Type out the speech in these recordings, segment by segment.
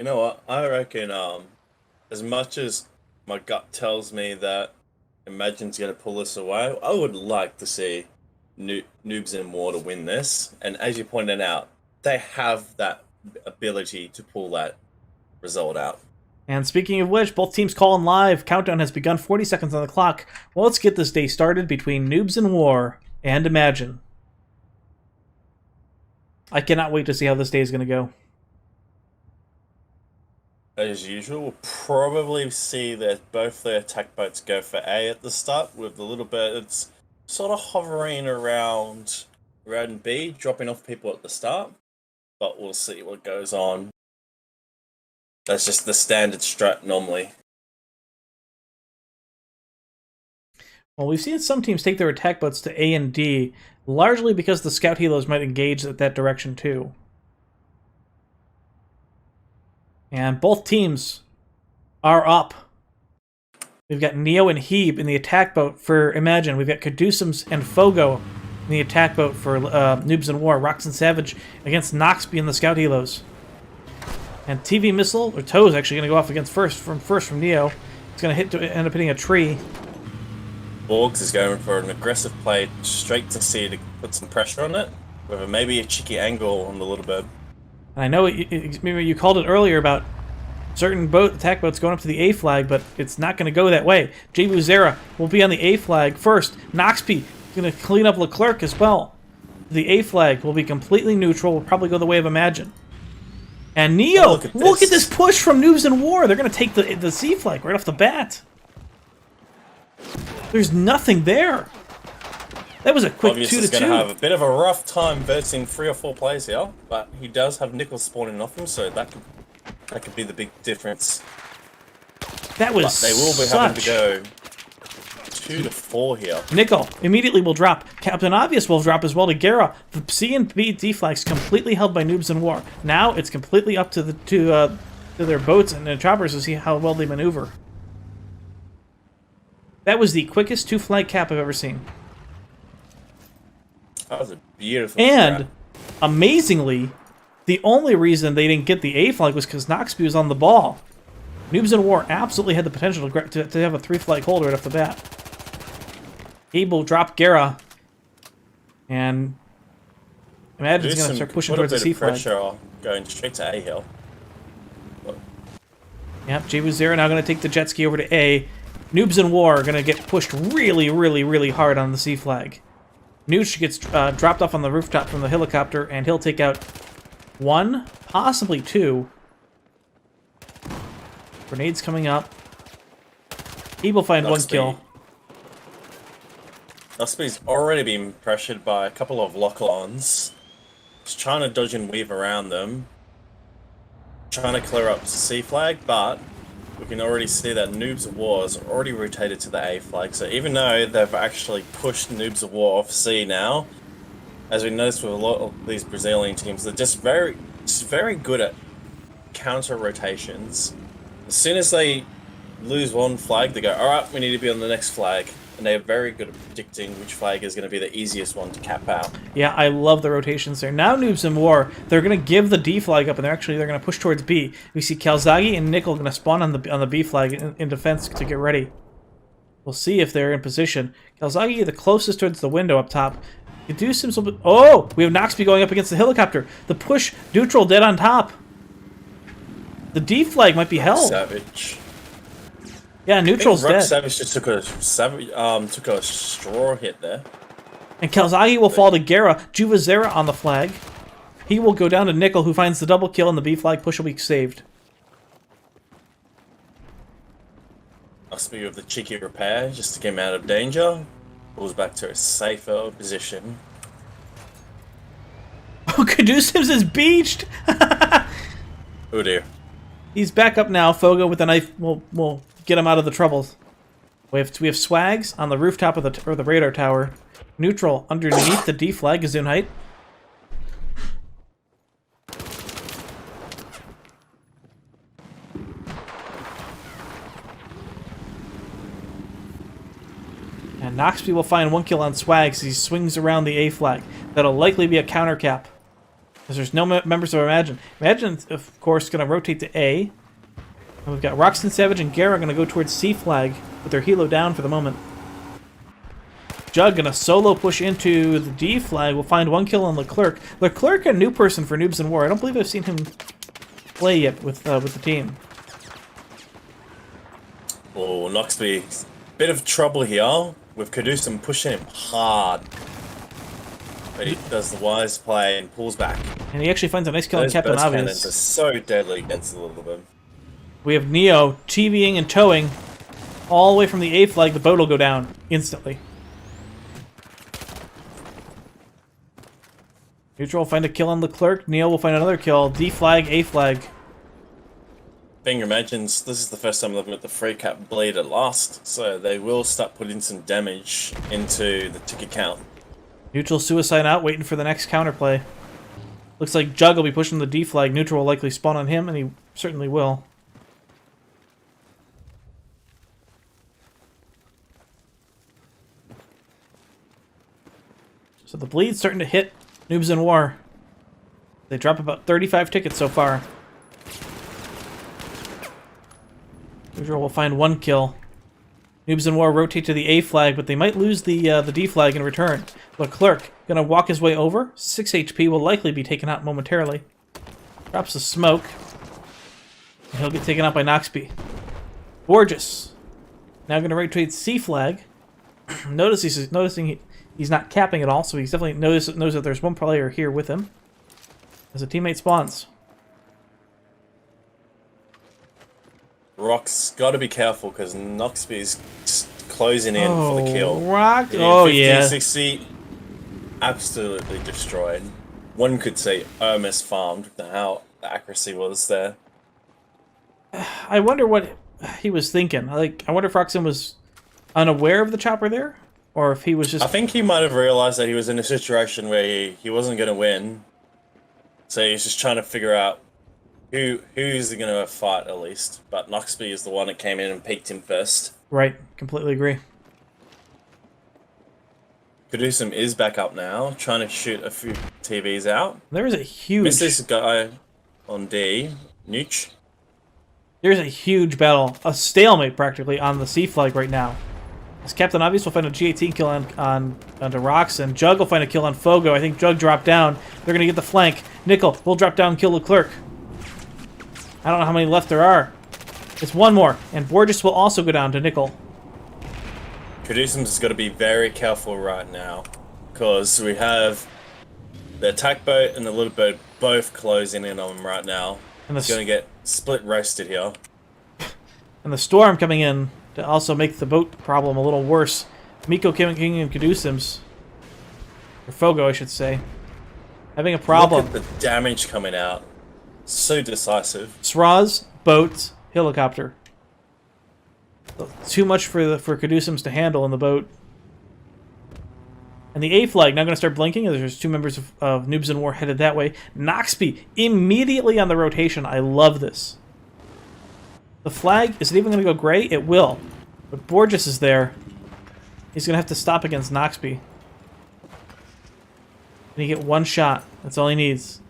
You know what? I reckon as much as my gut tells me that Imagine's gonna pull this away, I would like to see Noobs in War to win this. And as you pointed out, they have that ability to pull that result out. And speaking of which, both teams calling live. Countdown has begun, 40 seconds on the clock. Well, let's get this day started between Noobs in War and Imagine. I cannot wait to see how this day is going to go. As usual, we'll probably see that both the attack boats go for A at the start, with a little bit it's sort of hovering around B, dropping off people at the start. But we'll see what goes on. That's just the standard strat normally. Well, we've seen some teams take their attack boats to A and D, largely because the scout helos might engage at that direction too. And both teams are up. We've got Neo and Hebe in the attack boat for Imagine. We've got Caduceus and Fogo in the attack boat for Noobs in War. Rox and Savage against Noxby in the scout helos. And TV Missile, or Toe, is actually going to go off against first from Neo. It's going to end up hitting a tree. Borgs is going for an aggressive play straight to C to put some pressure on it, with maybe a cheeky angle on the little bird. And I know maybe you called it earlier about certain attack boats going up to the A flag, but it's not going to go that way. Jabu Zera will be on the A flag first. Noxby is going to clean up Leclerc as well. The A flag will be completely neutral. Will probably go the way of Imagine. And Neo, look at this push from Noobs in War. They're going to take the C flag right off the bat. There's nothing there. That was a quick 2-2. He's going to have a bit of a rough time versing 3 or 4 players here, but he does have Nickel spawning off him, so that could be the big difference. That was but they will be having to go 2 to 4 here. Nickel immediately will drop. Captain Obvious will drop as well to Gera. The C and B D flags completely held by Noobs in War. Now it's completely up to their boats and their choppers to see how well they maneuver. That was the quickest 2-flag cap I've ever seen. That was a beautiful And, strat. amazingly, the only reason they didn't get the A flag was because Noxby was on the ball. Noobs in War absolutely had the potential to have a 3-flag hold right off the bat. Abel dropped Gera, and Imagine's going to start pushing towards the C flag. Pressure going straight to A hill. Yep, Jabu Zera now going to take the jet ski over to A. Noobs in War are going to get pushed really, really, really hard on the C flag. Nooch gets dropped off on the rooftop from the helicopter, and he'll take out 1, possibly 2. Grenades coming up. He will find 1 kill. Noxby's already been pressured by a couple of lock-ons. He's trying to dodge and weave around them. Trying to clear up the C flag, but we can already see that Noobs of War has already rotated to the A flag. So even though they've actually pushed Noobs of War off C now, as we noticed with a lot of these Brazilian teams, they're just very good at counter rotations. As soon as they lose one flag, they go, alright, we need to be on the next flag. And they're very good at predicting which flag is going to be the easiest one to cap out. Yeah, I love the rotations there. Now Noobs in War, they're going to give the D flag up, and they're going to push towards B. We see Kalzagi and Nickel going to spawn on the B flag in defense to get ready. We'll see if they're in position. Kalzagi the closest towards the window up top. Caduceus will be... Oh! We have Noxby going up against the helicopter. The push, neutral, dead on top. The D flag might be held. Savage. Yeah, neutral's dead. Savage just took a straw hit there. And Kalzagi will fall to Gera. Juvazera on the flag. He will go down to Nickel, who finds the double kill, and the B flag push will be saved. Noxby with the cheeky repair just to get him out of danger. Pulls back to a safer position. Oh, Caduceus is beached! Oh dear. He's back up now. Fogo with the knife will get him out of the troubles. We have swags on the rooftop of the radar tower. Neutral underneath the D flag, Gazoon height. And Noxby will find 1 kill on Swags as he swings around the A flag. That'll likely be a counter cap. Because there's no members of Imagine. Imagine, of course, going to rotate to A. And we've got Roxton Savage and Gara going to go towards C flag with their helo down for the moment. Jug going to solo push into the D flag. We'll find one kill on Leclerc. Leclerc, a new person for Noobs in War. I don't believe I've seen him play yet with the team. Oh, Noxby, bit of trouble here with Kadusum pushing him hard. But he does the wise play and pulls back. And he actually finds a nice kill on Those Captain burst cannons Obvious. are so deadly against the little bit. We have Neo TVing and towing all the way from the A flag. The boat will go down instantly. Neutral will find a kill on Leclerc. Neo will find another kill. D flag, A flag. Thing imagines this is the first time they've got the free cap bleed at last, so they will start putting some damage into the ticket count. Neutral suicide out, waiting for the next counterplay. Looks like Jug will be pushing the D flag. Neutral will likely spawn on him, and he certainly will. So the bleed's starting to hit Noobs in War. They drop about 35 tickets so far. Neutral will find one kill. Noobs in War rotate to the A flag, but they might lose the D flag in return. Leclerc gonna walk his way over. 6 HP will likely be taken out momentarily. Drops the smoke. And he'll get taken out by Noxby. Borges now gonna rotate C flag. Noticing he's not capping at all, so he's definitely knows that there's one player here with him as a teammate spawns. Rock's got to be careful because Noxby's closing in for the kill. Rock! Yeah, Oh 50, yeah. 60, absolutely destroyed. One could say almost farmed with how the accuracy was there. I wonder what he was thinking. Like, I wonder if Roxton was unaware of the chopper there, or if he was just. I think he might have realized that he was in a situation where he wasn't going to win, so he's just trying to figure out who's going to fight at least. But Noxby is the one that came in and peeked him first. Right, completely agree. Kadusum is back up now, trying to shoot a few TVs out. There is a huge. Missed this guy on D, Nooch. There's a huge battle, a stalemate practically on the C flag right now. As Captain Obvious will find a G18 kill onto Rox, and Jug will find a kill on Fogo. I think Jug dropped down. They're going to get the flank. Nickel will drop down and kill Leclerc. I don't know how many left there are. It's one more, and Borges will also go down to Nickel. Kadusum's got to be very careful right now, because we have the attack boat and the little boat both closing in on him right now. And He's going to get split roasted here. And the storm coming in to also make the boat problem a little worse. Miko King and Kadusum's, or Fogo I should say, having a problem. Look at the damage coming out. So decisive. Sraz, boat, helicopter. Too much for Kadusum's to handle in the boat. And the A flag now going to start blinking. There's two members of Noobs in War headed that way. Noxby immediately on the rotation. I love this. The flag, is it even going to go gray? It will. But Borges is there. He's going to have to stop against Noxby. And he get one shot. That's all he needs.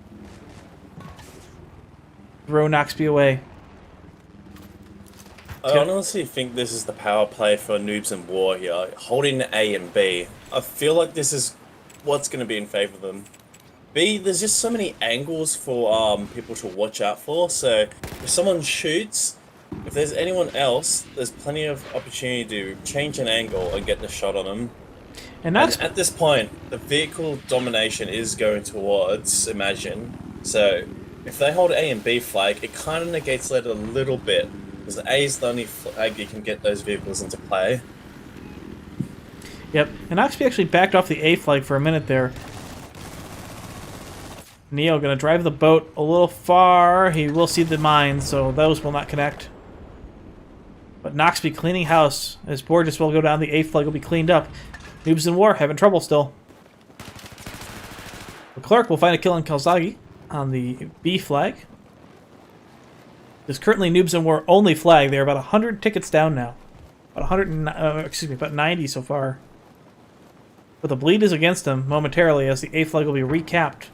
Throw Noxby away. I honestly think this is the power play for Noobs in War here. Holding A and B. I feel like this is what's going to be in favor of them. B, there's just so many angles for people to watch out for. So if someone shoots, if there's anyone else, there's plenty of opportunity to change an angle and get the shot on them. And at this point, the vehicle domination is going towards Imagine. So if they hold A and B flag, it kind of negates that a little bit. Because A is the only flag you can get those vehicles into play. Yep, and Noxby actually backed off the A flag for a minute there. Neo gonna drive the boat a little far. He will see the mines, so those will not connect. But Noxby cleaning house as Borges will go down. The A flag will be cleaned up. Noobs in War having trouble still. Leclerc will find a kill on Kalzagi on the B flag. There's currently Noobs in War only flag. They're about 100 tickets down now. About 90 so far. But the bleed is against them momentarily as the A flag will be recapped.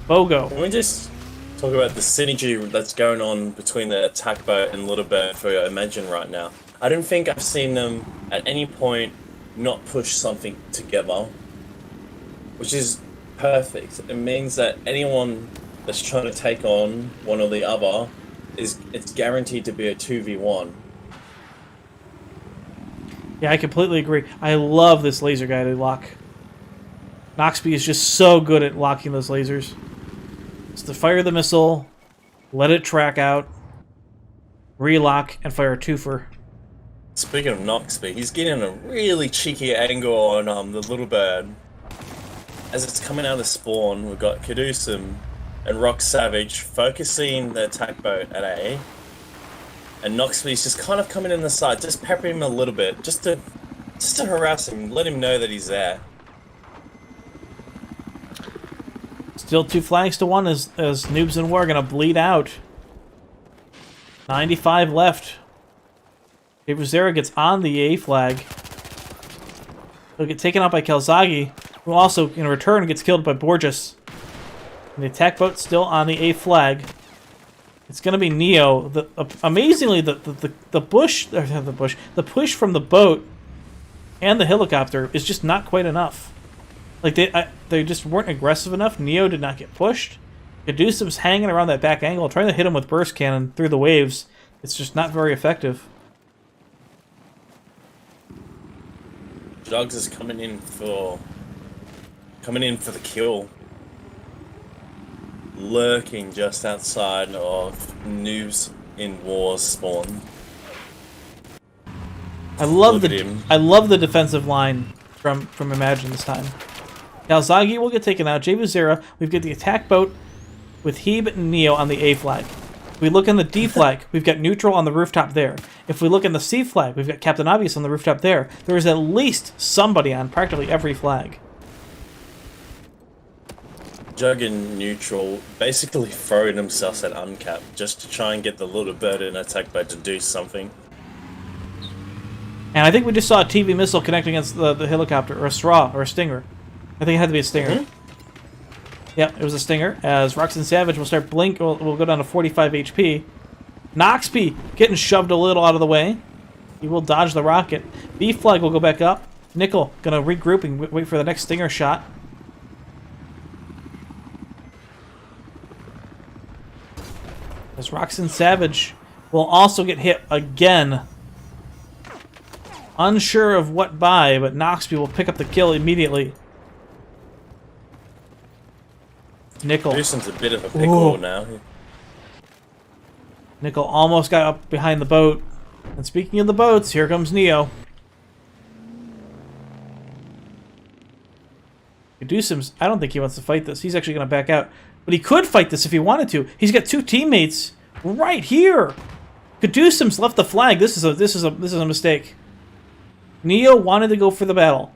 Bogo. Can we just talk about the synergy that's going on between the attack boat and little bird for Imagine right now? I don't think I've seen them at any point not push something together, which is perfect. It means that anyone that's trying to take on one or the other it's guaranteed to be a 2v1. Yeah, I completely agree. I love this laser guided lock. Noxby is just so good at locking those lasers. It's to fire the missile, let it track out, relock, and fire a twofer. Speaking of Noxby, he's getting a really cheeky angle on the little bird. As it's coming out of spawn, we've got Kadusum and Rock Savage focusing the attack boat at A. And Noxby's just kind of coming in the side, just peppering him a little bit, just to harass him, let him know that he's there. Still 2 flags to 1 as Noobs and War are going to bleed out. 95 left. Zera gets on the A flag. He'll get taken out by Kalzagi, who also, in return, gets killed by Borges. And the attack boat's still on the A flag. It's going to be Neo. Amazingly, the push from the boat and the helicopter is just not quite enough. Like they just weren't aggressive enough. Neo did not get pushed. Kadusum's hanging around that back angle, trying to hit him with burst cannon through the waves. It's just not very effective. Jugs is coming in for the kill. Lurking just outside of Noobs in War's spawn. I love the defensive line from Imagine this time. Kalzagi will get taken out. Zera, we've got the attack boat with Hebe and Neo on the A flag. If we look in the D flag, we've got Neutral on the rooftop there. If we look in the C flag, we've got Captain Obvious on the rooftop there. There is at least somebody on practically every flag. Jug and Neutral basically throwing themselves at uncap just to try and get the little bird and attack boat to do something. And I think we just saw a TV missile connect against the helicopter, or a straw, or a stinger. I think it had to be a stinger. Mm-hmm. Yep, it was a stinger. As Roxanne Savage will start blink, will go down to 45 HP. Noxby getting shoved a little out of the way. He will dodge the rocket. B flag will go back up. Nickel gonna regroup and wait for the next stinger shot. As Roxanne Savage will also get hit again. Unsure of what by, but Noxby will pick up the kill immediately. Nickel. Houston's a bit of a pickle now. Nickel almost got up behind the boat. And speaking of the boats, here comes Neo. Kadusum's, I don't think he wants to fight this. He's actually going to back out. But he could fight this if he wanted to. He's got 2 teammates right here. Kadusum's left the flag. This is a mistake. Neo wanted to go for the battle.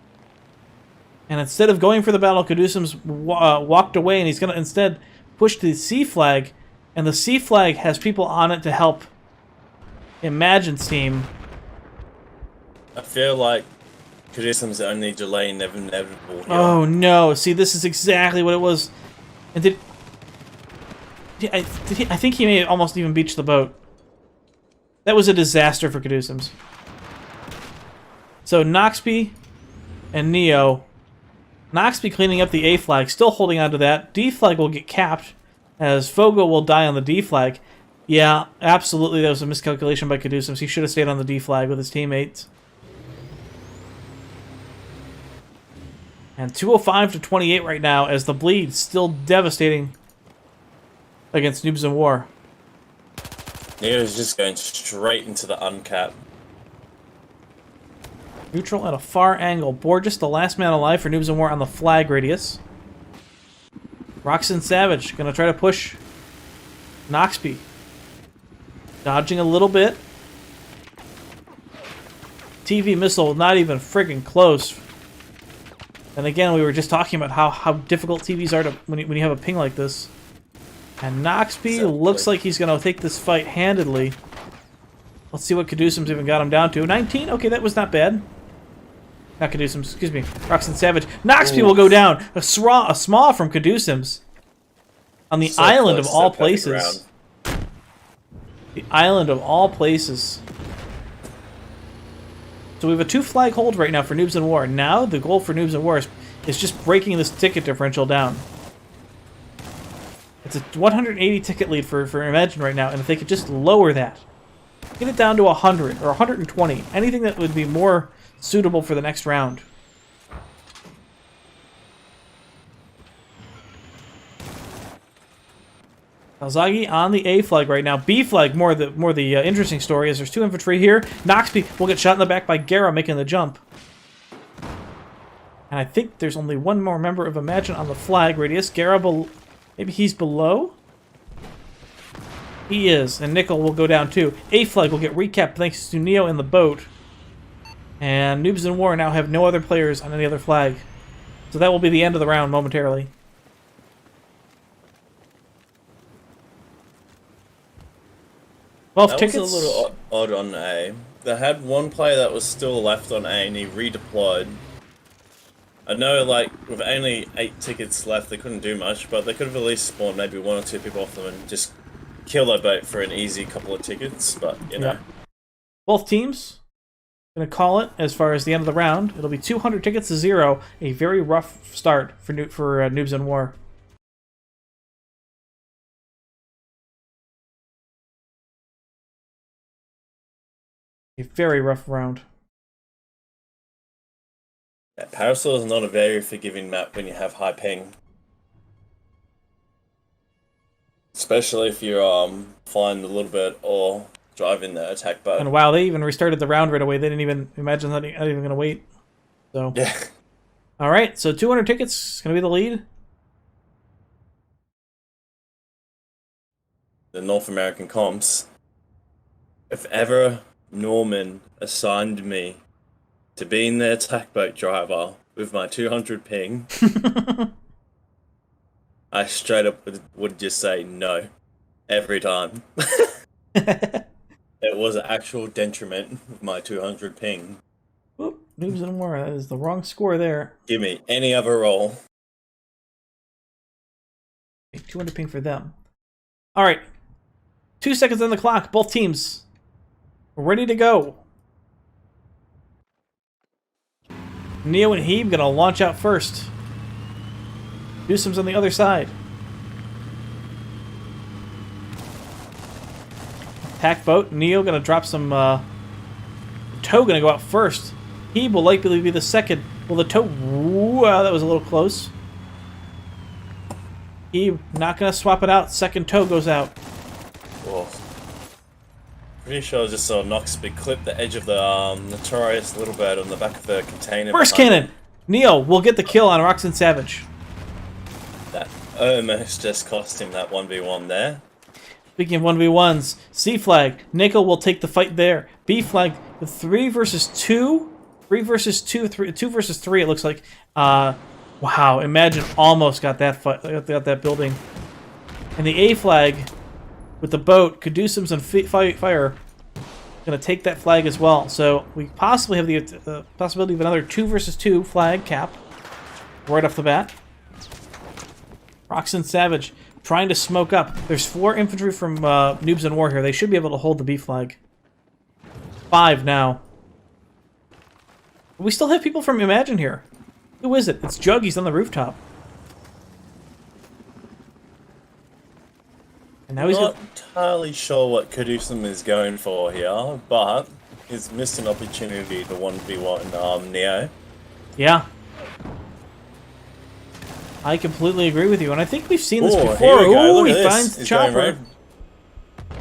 And instead of going for the battle, Kadusum's walked away, and he's going to instead push the C flag. And the C flag has people on it to help Imagine's team. I feel like Kadusum's only delay inevitable here. Oh no! See, this is exactly what it was. And I think he may have almost even beached the boat. That was a disaster for Kadusum's. So Noxby and Neo. Noxby cleaning up the A flag, still holding on to that. D flag will get capped, as Fogo will die on the D flag. Yeah, absolutely, that was a miscalculation by Kadusum's. He should have stayed on the D flag with his teammates. And 205 to 28 right now, as the bleed still devastating against Noobs in War. Neo's just going straight into the uncap. Neutral at a far angle. Borges, the last man alive for Noobs in War on the flag radius. Roxanne Savage gonna try to push Noxby. Dodging a little bit. TV missile not even friggin' close. And again, we were just talking about how difficult TVs are to when you have a ping like this. And Noxby looks like he's gonna take this fight handedly. Let's see what Kadusum's even got him down to. 19? Okay, that was not bad. Not Kadusum's, excuse me. Roxanne Savage. Noxby will go down. A smaw from Kadusum's. On the So island of close to all a perfect places. round. The island of all places. So we have a 2-flag hold right now for Noobs in War. Now the goal for Noobs in War is just breaking this ticket differential down. It's a 180 ticket lead for Imagine right now, and if they could just lower that, get it down to 100 or 120, anything that would be more suitable for the next round. Kalzagi on the A flag right now. B flag, more the interesting story is there's 2 infantry here. Noxby will get shot in the back by Gara making the jump. And I think there's only one more member of Imagine on the flag radius. Gara, maybe he's below? He is, and Nickel will go down too. A flag will get recapped thanks to Neo in the boat. And Noobs in War now have no other players on any other flag. So that will be the end of the round momentarily. That Tickets. was a little odd on A. They had one player that was still left on A and he redeployed. I know, like, with only 8 tickets left, they couldn't do much, but they could have at least spawned maybe 1 or 2 people off them and just kill their boat for an easy couple of tickets, but, you know. Yeah. Both teams going to call it as far as the end of the round. It'll be 200 tickets to 0. A very rough start for Noobs in War. A very rough round. Yeah, Parasol is not a very forgiving map when you have high ping. Especially if you're flying a little bit or driving the attack boat. And wow, they even restarted the round right away. They didn't even imagine that. Not even going to wait. So yeah. All right, so 200 tickets is going to be the lead. The North American comps. If ever Norman assigned me to being the attack boat driver with my 200 ping, I straight up would just say no every time. It was an actual detriment with my 200 ping. Whoop, Noobs in War. That is the wrong score there. Give me any other role. 200 ping for them. All right. 2 seconds on the clock. Both teams ready to go. Neo and Hebe going to launch out first. Dewsum's on the other side. Attack boat. Neo going to drop some... Tow going to go out first. Hebe will likely be the second. Will the tow... Wow, that was a little close. Hebe not going to swap it out. Second tow goes out. Whoa. Pretty sure I just saw Noxby clip the edge of the notorious little bird on the back of the container. Burst cannon! Neo will get the kill on Roxanne Savage. That almost just cost him that 1v1 there. Speaking of 1v1s, C flag. Nickel will take the fight there. B flag with 3 versus 2. 3 versus 2. 2 versus 3, it looks like. Wow, Imagine almost got that fight, got that building. And the A flag with the boat, Caduceum's on fire, going to take that flag as well. So we possibly have the possibility of another 2 versus 2 flag cap right off the bat. Roxanne Savage trying to smoke up. There's 4 infantry from Noobs in War here. They should be able to hold the B flag. 5 now. We still have people from Imagine here. Who is it? It's Juggies on the rooftop. And now he's not entirely sure what Caduceum is going for here, but he's missed an opportunity to 1v1 Neo. Yeah. I completely agree with you, and I think we've seen this before. Here we go. Ooh, Look he at finds this. Chopper.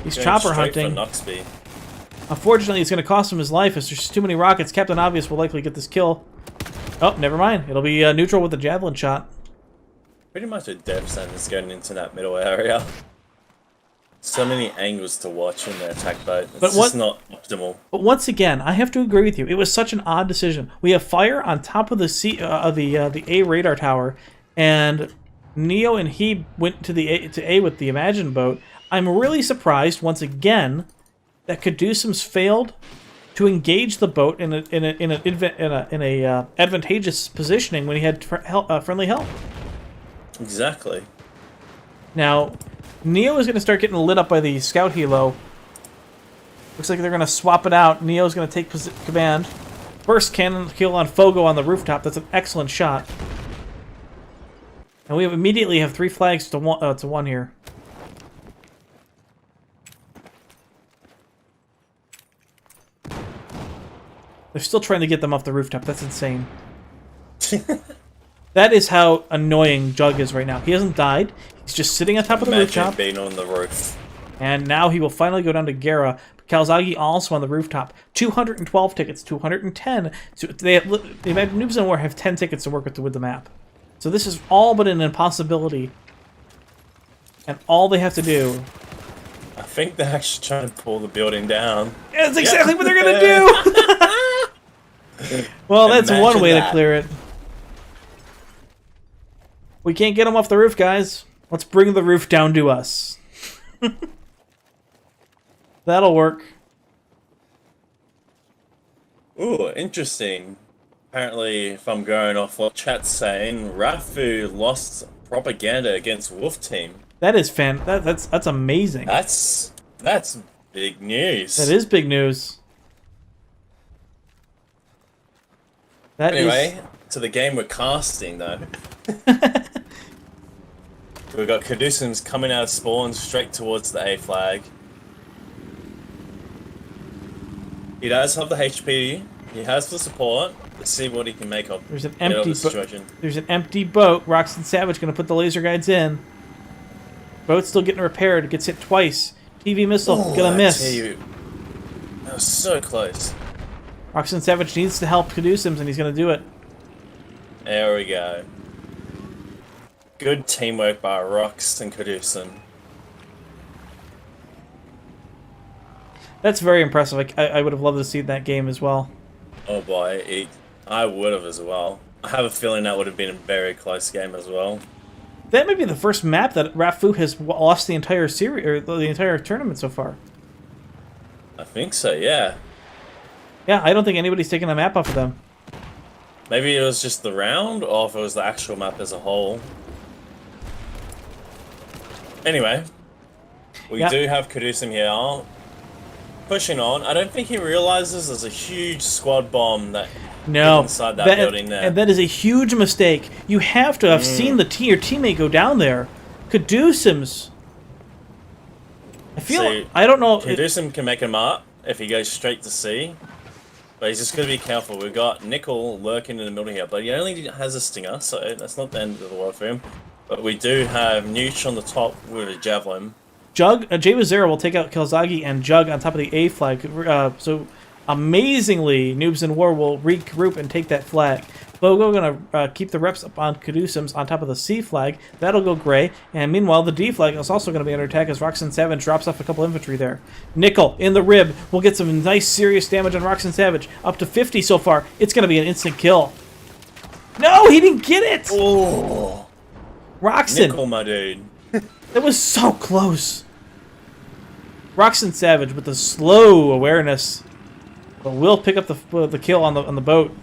He's chopper straight hunting. for Noxby. Unfortunately, it's going to cost him his life. As there's too many rockets, Captain Obvious will likely get this kill. Oh, never mind. It'll be neutral with the javelin shot. Pretty much a death sentence going into that middle area. So many angles to watch in the attack boat. It's just not optimal. But once again, I have to agree with you. It was such an odd decision. We have fire on top of the A radar tower, and Neo and he went to A with the Imagine boat. I'm really surprised once again that Caduceum's failed to engage the boat in a advantageous positioning when he had friendly help. Exactly. Now, Neo is going to start getting lit up by the scout helo. Looks like they're going to swap it out. Neo's going to take command. First cannon kill on Fogo on the rooftop. That's an excellent shot. And we immediately have 3 flags to 1 here. They're still trying to get them off the rooftop. That's insane. That is how annoying Jug is right now. He hasn't died. He's just sitting on top of the rooftop. Being on the roof. And now he will finally go down to Gera. Calzaghe also on the rooftop. 212 tickets, 210. So they imagine Noobs and War have 10 tickets to work with the map. So this is all but an impossibility. And all they have to do... I think they're actually trying to pull the building down. That's exactly what they're going to do! Well, that's one way to clear it. We can't get them off the roof, guys. Let's bring the roof down to us. That'll work. Ooh, interesting. Apparently, if I'm going off what chat's saying, Rafu lost propaganda against Wolf Team. That is that's amazing. That's big news. That is big news. Anyway, to the game we're casting though. We've got Caduceus coming out of spawn straight towards the A flag. He does have the HP. He has the support. Let's see what he can make of. There's an empty boat. Roxanne Savage going to put the laser guides in. Boat's still getting repaired. Gets hit twice. TV missile gonna miss. That was so close. Roxanne Savage needs to help Caduceus, and he's going to do it. There we go. Good teamwork by Rox and Caduceus. That's very impressive. I would have loved to see that game as well. Oh boy, I would have as well. I have a feeling that would have been a very close game as well. That may be the first map that Rafu has lost the entire series or the entire tournament so far. I think so, yeah. Yeah, I don't think anybody's taken the map off of them. Maybe it was just the round, or if it was the actual map as a whole. Anyway, we do have Caduceus here. Pushing on. I don't think he realizes there's a huge squad bomb that inside that building there. And that is a huge mistake. You have to have seen your teammate go down there. Caduceus. I don't know. Caduceus can make him up if he goes straight to C. But he's just going to be careful. We've got Nickel lurking in the middle here, but he only has a stinger, so that's not the end of the world for him. But we do have Nooch on the top with a javelin. Jay Wazera will take out Calzaghe and Jug on top of the A flag. So amazingly, Noobs in War will regroup and take that flag. Fogo gonna keep the reps up on Caduceus on top of the C flag. That'll go gray. And meanwhile, the D flag is also going to be under attack as Roxanne Savage drops off a couple infantry there. Nickel in the rib will get some nice serious damage on Roxanne Savage. Up to 50 so far. It's going to be an instant kill. No, he didn't get it! Oh, Roxanne. Nickel, my dude. That was so close. Roxanne Savage with the slow awareness, but will pick up the kill on the boat.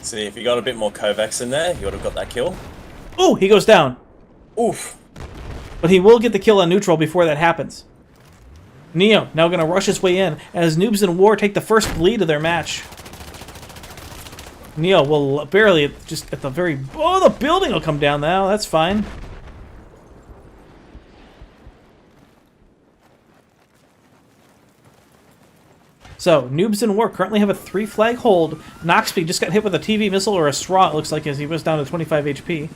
See, if you got a bit more Kovacs in there, you would have got that kill. Ooh, he goes down. Oof. But he will get the kill on neutral before that happens. Neo now going to rush his way in as Noobs in War take the first lead of their match. Neo will barely just at the very... Oh, the building will come down now. That's fine. So, Noobs in War currently have a 3-flag hold. Noxby just got hit with a TV missile or a straw, it looks like, as he was down to 25 HP.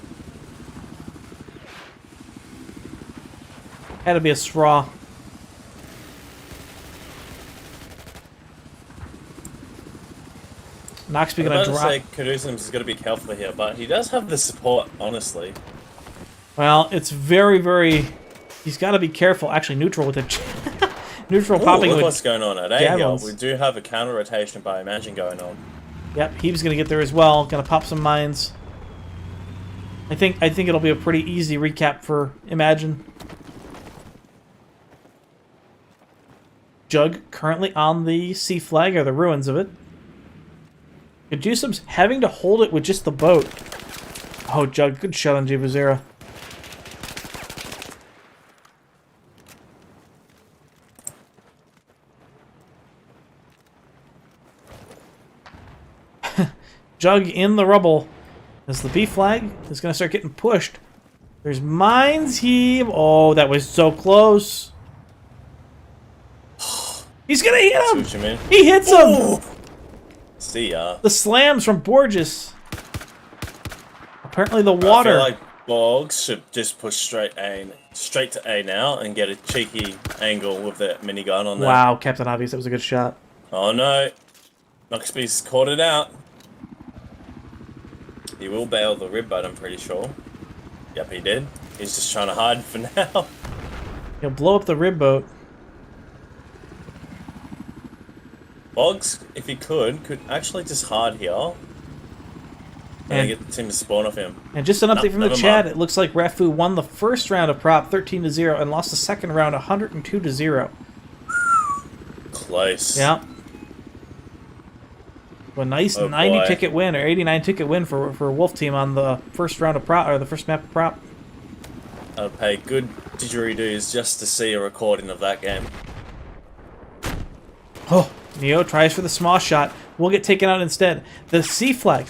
Had to be a straw. Noxby gonna drop. I was about to say Caduceus is gonna be careful here, but he does have the support, honestly. Well, it's very, very... He's got to be careful. Actually, neutral with it. Neutral popping look with what's going on at A. We do have a counter rotation by Imagine going on. Yep, Heaves gonna get there as well. Gonna pop some mines. I think it'll be a pretty easy recap for Imagine. Jug currently on the C flag, or the ruins of it. Caduceus having to hold it with just the boat. Oh, Jug, good shot on Jabuzera. Jug in the rubble as the B flag is going to start getting pushed. There's mines heave. Oh, that was so close. He's going to hit him. See what you mean? He hits him. See ya. The slams from Borges. Apparently the I water. feel like Boggs should just push straight to A now and get a cheeky angle with that minigun on there. Wow, Captain Obvious, that was a good shot. Oh no. Noxby's caught it out. He will bail the rib boat, I'm pretty sure. Yep, he did. He's just trying to hide for now. He'll blow up the rib boat. Boggs, if he could actually just hard here. And get the team to spawn off him. And just an update from the chat, mind. it looks like Rafu won the first round of prop 13-0 and lost the second round 102-0. Close. Yeah. A nice 90 ticket win or 89 ticket win for Wolf Team on the first round of prop or the first map of prop. I'd pay good didgeridoos just to see a recording of that game. Oh, Neo tries for the small shot. Will get taken out instead. The C flag.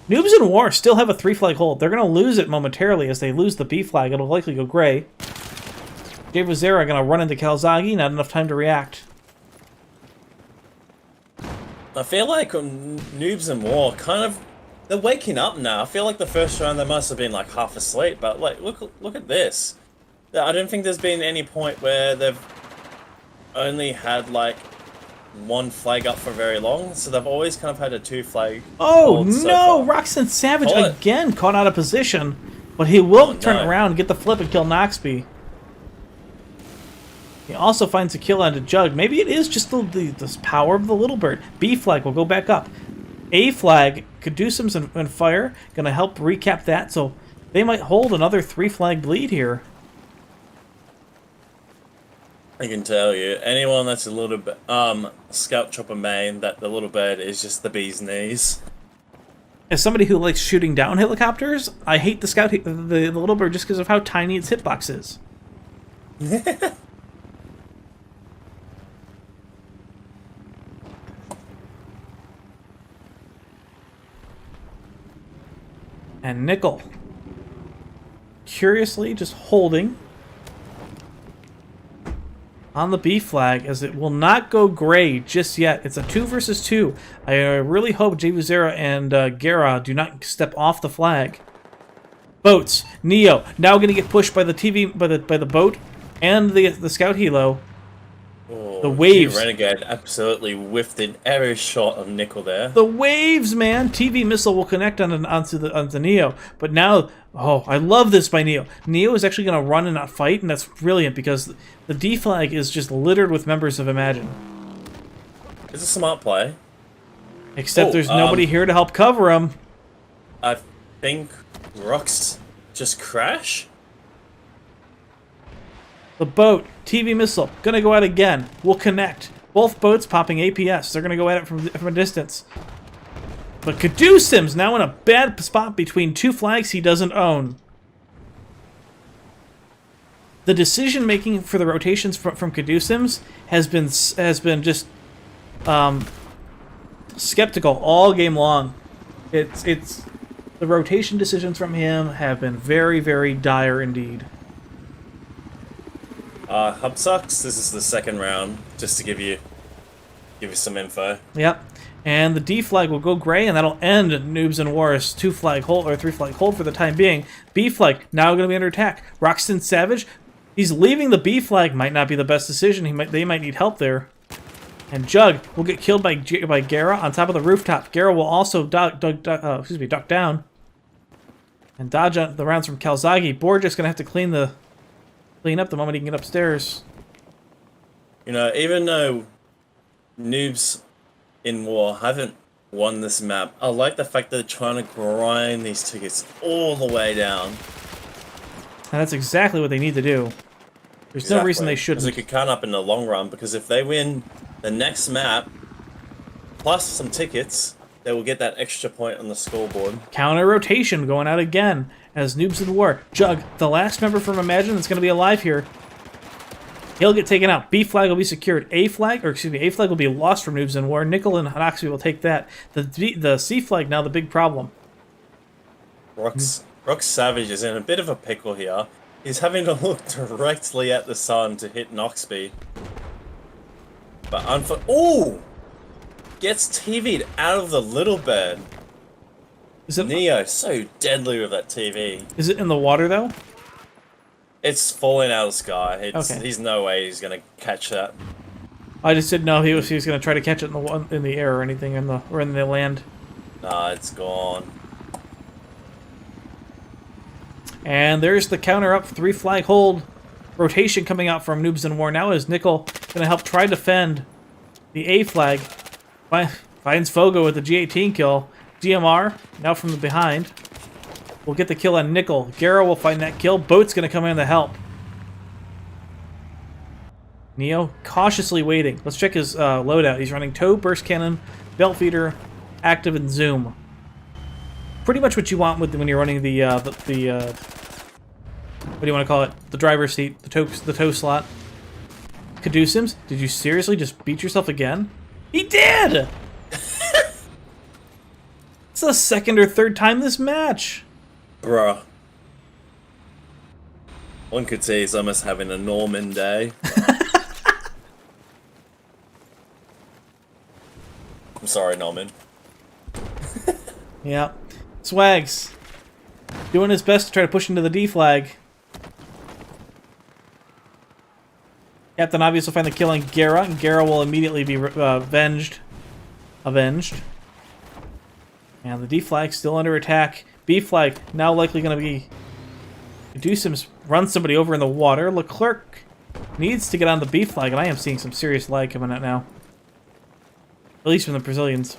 Noobs in War still have a 3 flag hold. They're going to lose it momentarily as they lose the B flag. It'll likely go gray. Jabuzera going to run into Kalzagi. Not enough time to react. I feel like Noobs in War kind of... They're waking up now. I feel like the first round they must have been like half asleep. But like, look at this. I don't think there's been any point where they've only had like one flag up for very long, so they've always kind of had a 2 flag. Oh hold so no! far. Roxanne Savage Hold it. again caught out of position, but he will turn no. around and get the flip and kill Noxby. He also finds a kill onto Jug. Maybe it is just the power of the little bird. B flag will go back up. A flag, Caduceums and Fire, gonna help recap that, so they might hold another 3 flag bleed here. I can tell you, anyone that's a little bit, Scout Chopper main, that the little bird is just the bee's knees. As somebody who likes shooting down helicopters, I hate the little bird just because of how tiny its hitbox is. And Nickel, curiously just holding on the B flag as it will not go gray just yet. It's a 2 versus 2. I really hope Jabuzera and Guerra do not step off the flag. Boats. Neo now going to get pushed by the TV by the boat and the scout helo. Oh, The waves. Renegade absolutely whiffed an every shot of Nickel there. The waves, man. TV missile will connect onto Neo. But now, oh, I love this by Neo. Neo is actually going to run and not fight, and that's brilliant because the D flag is just littered with members of Imagine. It's a smart play. Except there's nobody here to help cover him. I think Rocks just crash. The boat, TV missile, gonna go out again. Will connect. Both boats popping APS. They're gonna go at it from a distance. But Caduceums now in a bad spot between 2 flags he doesn't own. The decision making for the rotations from Caduceums has been just skeptical all game long. It's the rotation decisions from him have been very, very dire indeed. Hub sucks. This is the second round, just to give you some info. Yep. And the D flag will go gray, and that'll end Noobs and War's 2 flag hold or 3 flag hold for the time being. B flag now going to be under attack. Roxton Savage, he's leaving the B flag. Might not be the best decision. They might need help there. And Jug will get killed by Guerra on top of the rooftop. Guerra will also duck down and dodge the rounds from Kalzagi. Borges gonna have to clean up the moment he can get upstairs. You know, even though Noobs in War haven't won this map, I like the fact that they're trying to grind these tickets all the way down. And that's exactly what they need to do. There's no reason they shouldn't. Because it could count up in the long run, because if they win the next map, plus some tickets, they will get that extra point on the scoreboard. Counter rotation going out again as Noobs in War. Jug, the last member from Imagine that's going to be alive here. He'll get taken out. B flag will be secured. A flag will be lost from Noobs in War. Nickel and Noxby will take that. The C flag now the big problem. Rox Savage is in a bit of a pickle here. He's having to look directly at the sun to hit Noxby. But ooh! Gets TV'd out of the little bed. Is it Neo so deadly with that TV. Is it in the water though? It's falling out of the sky. Okay. He's no way he's gonna catch that. I just didn't know he was gonna try to catch it in the air or anything in the land. Nah, it's gone. And there's the counter up, 3 flag hold. Rotation coming out from Noobs in War now is Nickel gonna help try defend the A flag. Finds Fogo with the G18 kill. DMR now from the behind. We'll get the kill on Nickel. Garo will find that kill. Boat's gonna come in to help. Neo cautiously waiting. Let's check his loadout. He's running tow, burst cannon, belt feeder, active, and zoom. Pretty much what you want when you're running the what do you want to call it? The driver's seat, the tow slot. Caducems, did you seriously just beat yourself again? He did! It's the second or third time this match. Bruh. One could say he's almost having a Norman day. I'm sorry, Norman. Yeah. Swags. Doing his best to try to push into the D flag. Captain Obvious will find the kill on Gara, and Gara will immediately be avenged. And the D flag still under attack. B flag now likely going to be... Caducems runs somebody over in the water. Leclerc needs to get on the B flag, and I am seeing some serious lag coming out now. At least from the Brazilians.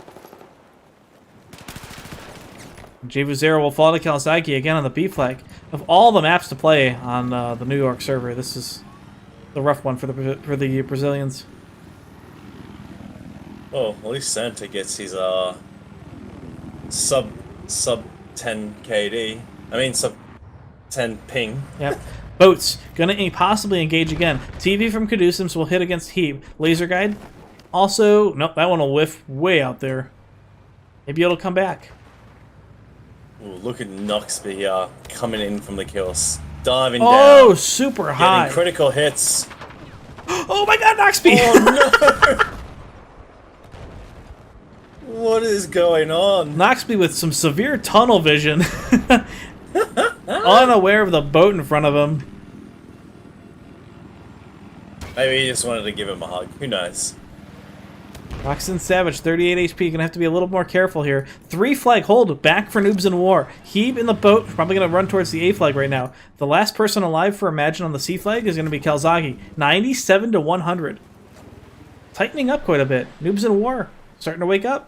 Jvuzero will fall to Kawasaki again on the B flag. Of all the maps to play on the New York server, this is the rough one for the Brazilians. Oh, at least Santa gets his sub 10 KD. I mean sub 10 ping. Yep. Boats gonna possibly engage again. TV from Caducems will hit against Heap. Laser guide. Also, nope, that one will whiff way out there. Maybe it'll come back. Ooh, look at Noxby coming in from the kills. Diving Oh, down. super high. Getting critical hits. Oh my god, Noxby! Oh no! What is going on? Noxby with some severe tunnel vision. Unaware of the boat in front of him. Maybe he just wanted to give him a hug. Who knows? Roxanne Savage, 38 HP. Gonna have to be a little more careful here. 3 flag hold, back for Noobs in War. Heeb in the boat, probably gonna run towards the A flag right now. The last person alive for Imagine on the C flag is gonna be Kalzagi. 97 to 100. Tightening up quite a bit. Noobs in War, starting to wake up.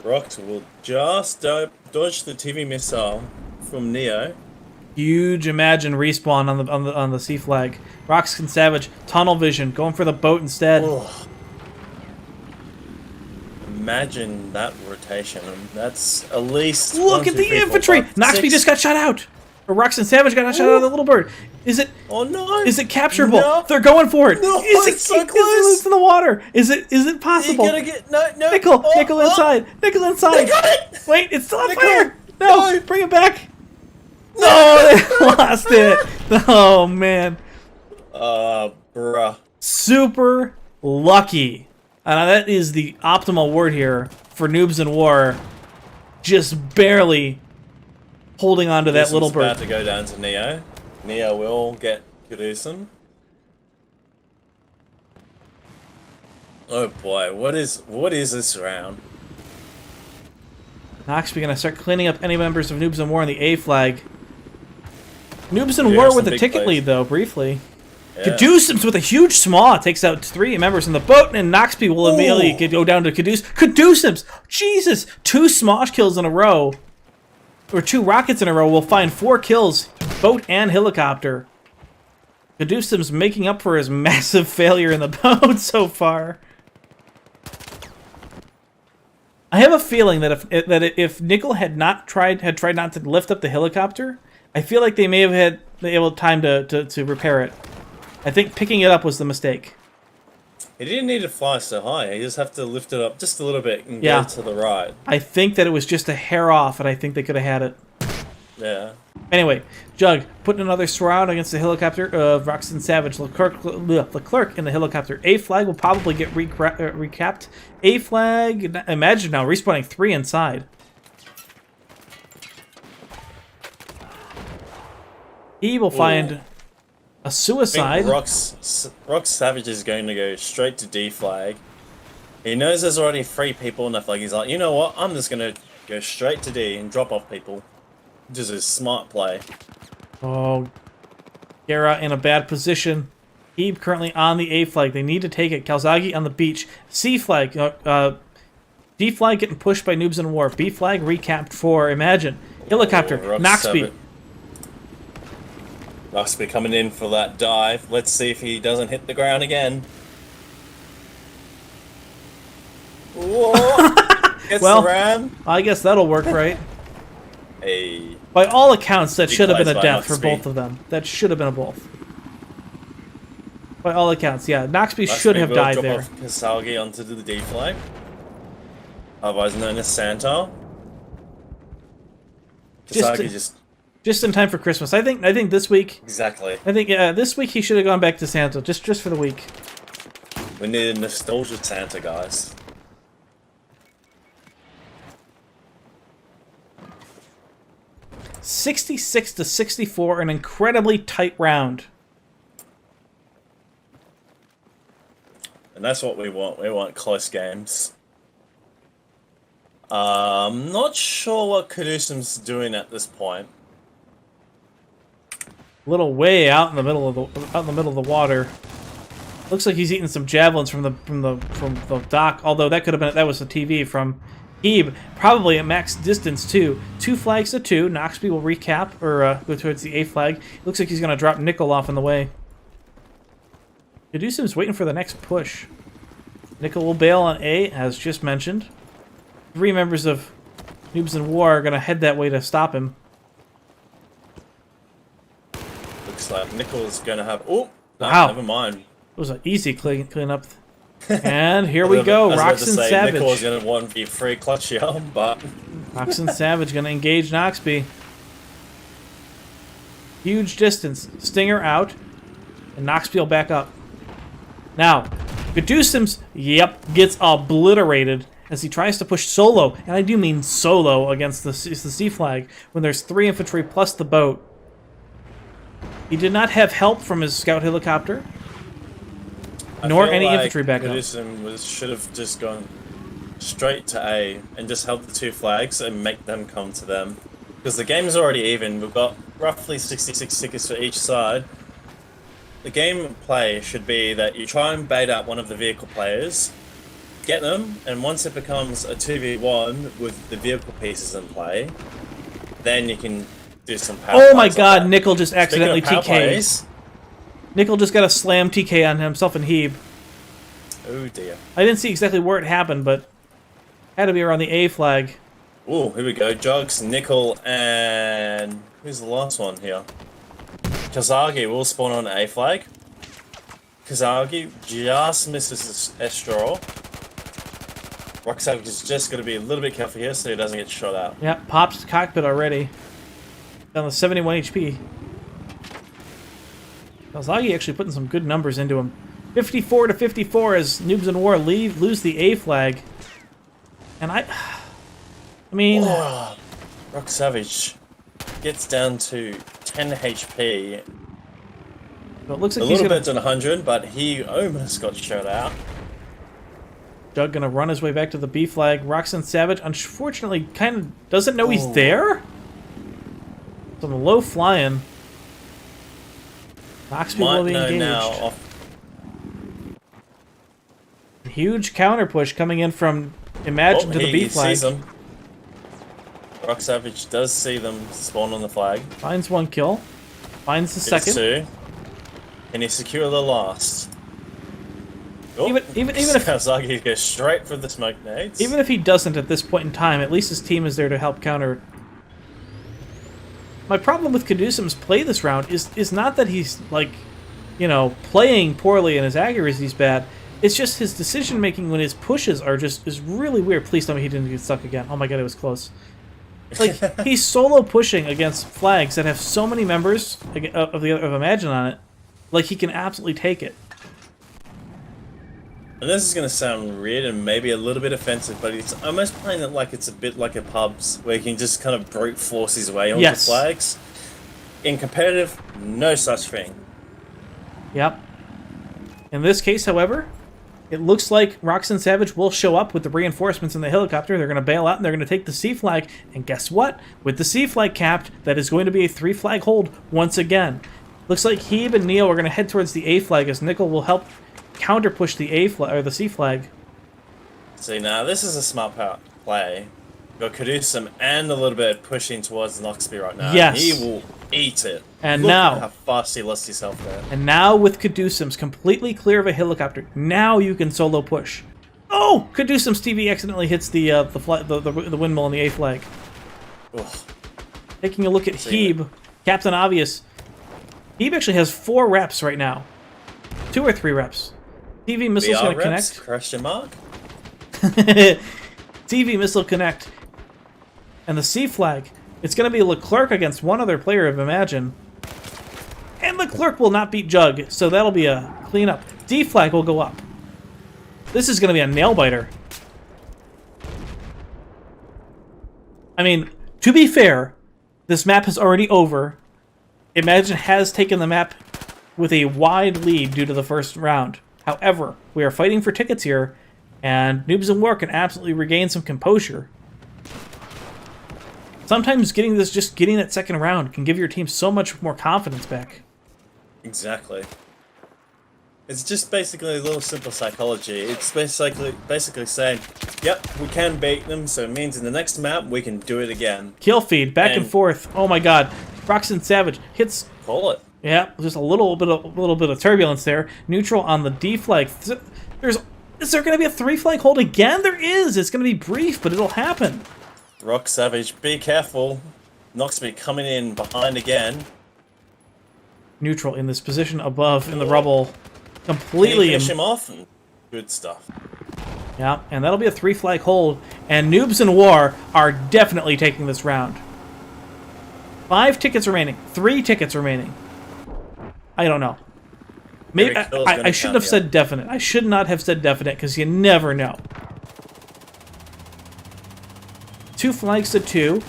Rox will just dodge the TV missile from Neo. Huge Imagine respawn on the C flag. Roxanne Savage, tunnel vision, going for the boat instead. Ugh. Imagine that rotation. That's at least. Look at the infantry! Noxby just got shot out! Or Roxanne Savage got shot out of the little bird. Is it? Oh no! Is it capturable? No. They're going for it. No, is it's so close. It's in the water. Is it possible? You gotta get no. Nickel, Nickel inside. Nickel inside. They got it. Wait, it's still on Nickel, fire. No, no. bring it back. No, they lost it. Oh man. Bruh. Super lucky. And that is the optimal word here for Noobs in War. Just barely holding on to that little bird. About to go down to Neo. Neo will get Caduceum. Oh boy, what is this round? Noxby gonna start cleaning up any members of Noobs in War on the A flag. Noobs in Yeah, War some with the big ticket plays. lead though, briefly. Yeah. Caducems with a huge smaw takes out 3 members in the boat, and Noxby will immediately go down to Caducems! Jesus! 2 smosh kills in a row. Or 2 rockets in a row will find 4 kills, boat and helicopter. Caducems making up for his massive failure in the boat so far. I have a feeling that if Nickel had tried not to lift up the helicopter, I feel like they may have had able time to repair it. I think picking it up was the mistake. He didn't need to fly so high. He just have to lift it up just a little bit and Yeah. go to the right. I think that it was just a hair off, and I think they could have had it. Yeah. Anyway, Jug putting another surround against the helicopter of Roxanne Savage. Leclerc in the helicopter. A flag will probably get recapped. A flag, imagine now, respawning 3 inside. He will find a suicide. Rox Savage is going to go straight to D flag. He knows there's already 3 people in the flag. He's like, you know what? I'm just going to go straight to D and drop off people. Just a smart play. Oh, Gara in a bad position. Heeb currently on the A flag. They need to take it. Kalzagi on the beach. C flag. D flag getting pushed by Noobs in War. B flag recapped for Imagine. Helicopter. Noxby. Noxby coming in for that dive. Let's see if he doesn't hit the ground again. Whoa! Gets Well, the ram. I guess that'll work, right? Hey. By all accounts, that should have been a death for Noxby. both of them. That should have been a both. By all accounts, yeah. Noxby should have died there. Drop off Kasagi onto the D flag. Otherwise known as Santa. Kasagi Just in time for Christmas. I think this week. Exactly. I think this week he should have gone back to Santa just for the week. We need a nostalgia Santa, guys. $66-64, an incredibly tight round. And that's what we want. We want close games. Not sure what Kadusum's doing at this point. A little way out in the middle of the water. Looks like he's eating some javelins from the dock. Although that was the TV from Heeb. Probably at max distance too. 2 flags to 2. Noxby will recap or go towards the A flag. Looks like he's gonna drop Nickel off in the way. Kadusum's waiting for the next push. Nickel will bail on A, as just mentioned. 3 members of Noobs in War are gonna head that way to stop him. Looks like Nickel's gonna have. Oh, no, wow. Never mind. It was an easy clean up. And here we go. Roxanne Savage. Nickel was gonna 1v3 clutch here, but Roxanne Savage gonna engage Noxby. Huge distance. Stinger out. And Noxby will back up. Now, Kadusum's, gets obliterated as he tries to push solo, and I do mean solo, against the C flag, when there's 3 infantry plus the boat. He did not have help from his scout helicopter, nor any infantry backup. Kadusum should have just gone straight to A and just held the 2 flags and make them come to them. Because the game is already even. We've got roughly 66 tickets for each side. The gameplay should be that you try and bait out one of the vehicle players, get them, and once it becomes a 2v1 with the vehicle pieces in play, then you can do some power Oh my plays god, like that. Nickel just accidentally Speaking of power TK'd. plays, Nickel just got a slam TK on himself and Heeb. oh dear. I didn't see exactly where it happened, but had to be around the A flag. Oh, here we go. Jugs, Nickel, and who's the last one here? Kazagi will spawn on A flag. Kazagi just misses his S-draw. Roxavage is just going to be a little bit careful here so he doesn't get shot out. Yeah, pops cockpit already. Down to 71 HP. Kalzagi actually putting some good numbers into him. 54-54 as Noobs in War lose the A flag. And I mean... Oh, Roxavage gets down to 10 HP. But it looks A like he's little gonna, bit to 100, but he almost got shot out. Doug gonna run his way back to the B flag. Roxanne Savage, unfortunately, kind of doesn't know he's there. Some low flying. Noxby will be engaged. Now. Huge counter push coming in from Imagine to the B flag. Sees them. Roxavage does see them spawn on the flag. Finds 1 kill. Finds the Gets second. 2. Can he secure the last? Oh, even if Kazagi goes straight for the smoke nades. even if he doesn't at this point in time, at least his team is there to help counter. My problem with Kadusum's play this round is not that he's, like, you know, playing poorly and his accuracy's bad. It's just his decision making when his pushes are is really weird. Please tell me he didn't get stuck again. Oh my god, it was close. Like, he's solo pushing against flags that have so many members of Imagine on it. Like, he can absolutely take it. And this is going to sound weird and maybe a little bit offensive, but it's almost playing it like it's a bit like a pubs, where he can just kind of brute force his way onto flags. In competitive, no such thing. Yep. In this case, however, it looks like Roxanne Savage will show up with the reinforcements in the helicopter. They're going to bail out and they're going to take the C flag. And guess what? With the C flag capped, that is going to be a 3 flag hold once again. Looks like Hebe and Neo are going to head towards the A flag as Nickel will help counter push the A flag or the C flag. See, now this is a smart play. You've got Kadusum and a little bit of pushing towards Noxby right now. Yes. He will eat it. And Look now, at how fast he lost himself there. And now with Kadusum's completely clear of a helicopter, now you can solo push. Oh! Kadusum's TV accidentally hits the windmill on the A flag. Ugh. Taking a look at Hebe, Captain Obvious. Hebe actually has 4 reps right now. 2 or 3 reps. TV missile's going to connect. Question mark? TV missile connect. And the C flag. It's going to be Leclerc against one other player of Imagine. And Leclerc will not beat Jug, so that'll be a cleanup. D flag will go up. This is going to be a nail-biter. I mean, to be fair, this map is already over. Imagine has taken the map with a wide lead due to the first round. However, we are fighting for tickets here, and Noobs and War can absolutely regain some composure. Sometimes getting that second round can give your team so much more confidence back. Exactly. It's just basically a little simple psychology. It's basically saying, yep, we can beat them, so it means in the next map we can do it again. Kill feed, back and forth. Oh my god. Roxanne Savage hits. Call it. Yeah, just a little bit of turbulence there. Neutral on the D flag. Is there going to be a 3 flag hold again? There is. It's going to be brief, but it'll happen. Rock Savage, be careful. Noxby coming in behind again. Neutral in this position above in the rubble. Completely. Can you finish him off? Good stuff. Yeah, and that'll be a 3 flag hold. And Noobs and War are definitely taking this round. 5 tickets remaining. 3 tickets remaining. I don't know. Maybe I shouldn't have said definite. I should not have said definite because you never know. 2 flags to 2.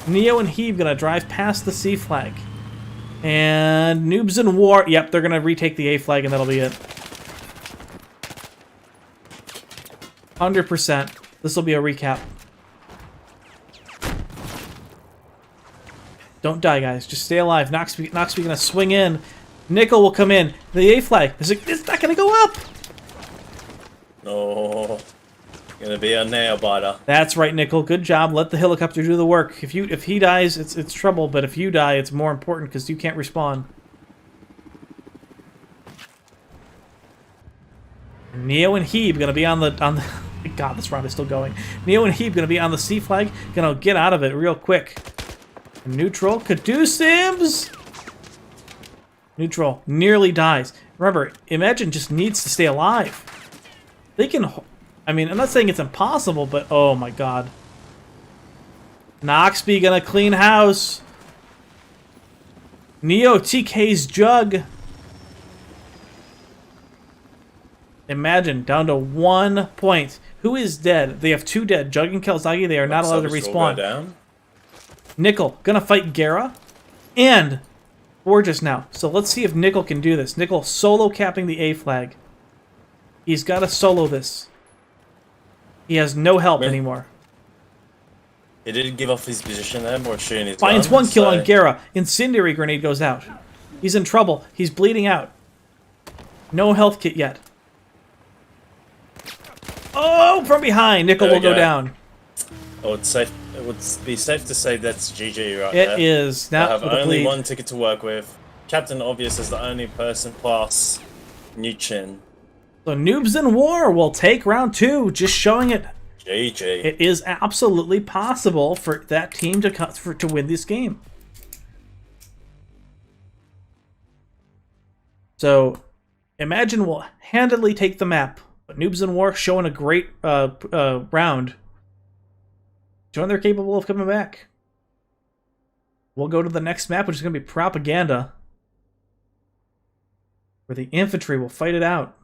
Neo and Hebe gonna drive past the C flag. And Noobs and War, yep, they're gonna retake the A flag and that'll be it. 100%. This will be a recap. Don't die, guys. Just stay alive. Noxby gonna swing in. Nickel will come in. The A flag. It's not gonna go up. No. Gonna be a nail biter. That's right, Nickel. Good job. Let the helicopter do the work. If he dies, it's trouble. But if you die, it's more important because you can't respawn. Neo and Hebe gonna be on the. God, this round is still going. Neo and Hebe gonna be on the C flag. Gonna get out of it real quick. Neutral. Kadusum's. Neutral nearly dies. Remember, Imagine just needs to stay alive. They can. I mean, I'm not saying it's impossible, but oh my god. Noxby gonna clean house. Neo TK's Jug. Imagine down to 1 point. Who is dead? They have 2 dead. Jug and Kelzagi, they are not allowed to respawn. Nickel gonna fight Gara. And Gorgeous now. So let's see if Nickel can do this. Nickel solo capping the A flag. He's got to solo this. He has no help anymore. He didn't give up his position there, more shooting his Finds one kill on Gara. Incendiary grenade goes out. He's in trouble. He's bleeding out. No health kit yet. Oh, from behind. Nickel will go down. Oh, it would be safe to say that's GG right there. It is. Now I have only 1 ticket to work with. Captain Obvious is the only person plus New Chin. So Noobs in War will take round 2, just showing it. GG. It is absolutely possible for that team to win this game. So imagine we'll handily take the map, but Noobs in War showing a great round. Showing they're capable of coming back. We'll go to the next map, which is going to be Propaganda, where the infantry will fight it out.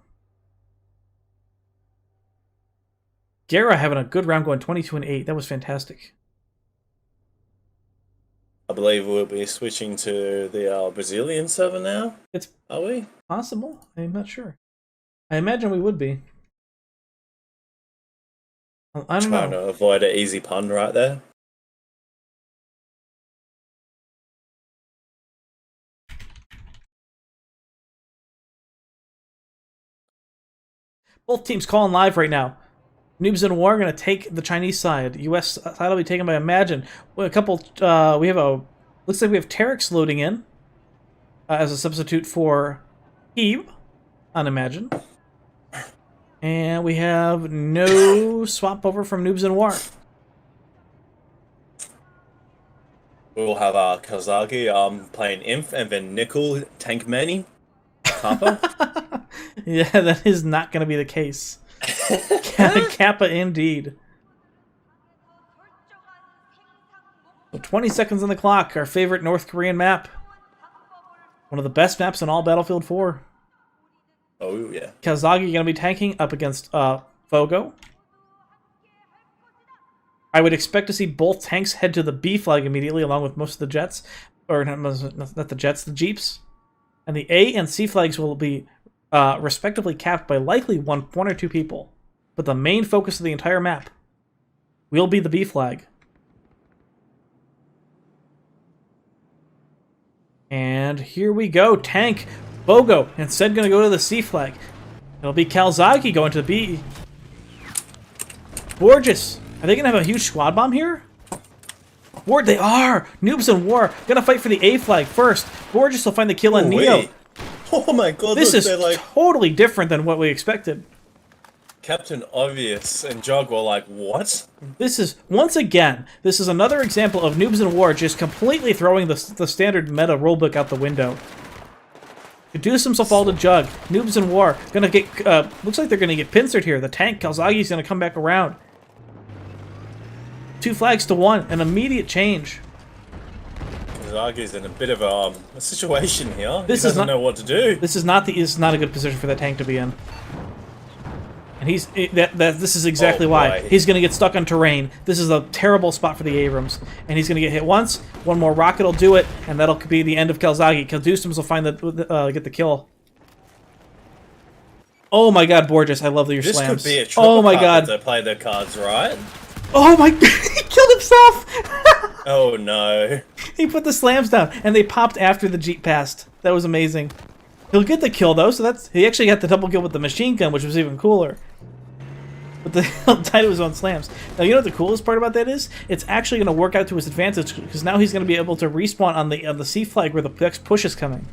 Gara having a good round, going 22-8. That was fantastic. I believe we'll be switching to the Brazilian server now. Are we? Possible. I'm not sure. I imagine we would be. I don't know. Trying to avoid an easy pun right there. Both teams calling live right now. Noobs in War are going to take the Chinese side. U.S. side will be taken by Imagine. A couple. We have a. Looks like we have Terex loading in as a substitute for Eve on Imagine. And we have no swap over from Noobs in War. We'll have Kazagi playing Inf and then Nickel Tank Manny. Kappa. Yeah, that is not going to be the case. Kappa indeed. So 20 seconds on the clock. Our favorite North Korean map. One of the best maps in all Battlefield 4. Oh, yeah. Kazagi going to be tanking up against Fogo. I would expect to see both tanks head to the B flag immediately, along with most of the jets. Or not the jets, the jeeps. And the A and C flags will be respectively capped by likely one or two people. But the main focus of the entire map will be the B flag. And here we go. Tank. Fogo instead going to go to the C flag. It'll be Kalzaki going to the B. Borges. Are they going to have a huge squad bomb here? They are! Noobs in War. Going to fight for the A flag first. Borges will find the kill on Neo. Wait. Oh my god, This is like totally different than what we expected. Captain Obvious and Jog were like, what? This is, once again, this is another example of Noobs in War just completely throwing the standard meta rulebook out the window. Caduceus will fall to Jug. Noobs in War. Gonna get, looks like they're gonna get pincered here. The tank, Kalzagi's gonna come back around. 2 flags to 1, an immediate change. Kazagi's in a bit of a situation here. This he doesn't know what to do. This is not a good position for that tank to be in. And this is exactly why. He's going to get stuck on terrain. This is a terrible spot for the Abrams. And he's going to get hit once. One more rocket will do it, and that'll be the end of Kalzagi. Caduceus will find get the kill. Oh my god, Borges, I love your slams. This could be a triple god. to play their cards right. Oh my god, he killed himself! Oh no. He put the slams down, and they popped after the Jeep passed. That was amazing. He'll get the kill, though, so he actually got the double kill with the machine gun, which was even cooler. But he'll die to his own slams. Now, you know what the coolest part about that is? It's actually going to work out to his advantage, because now he's going to be able to respawn on the C flag where the next push is coming.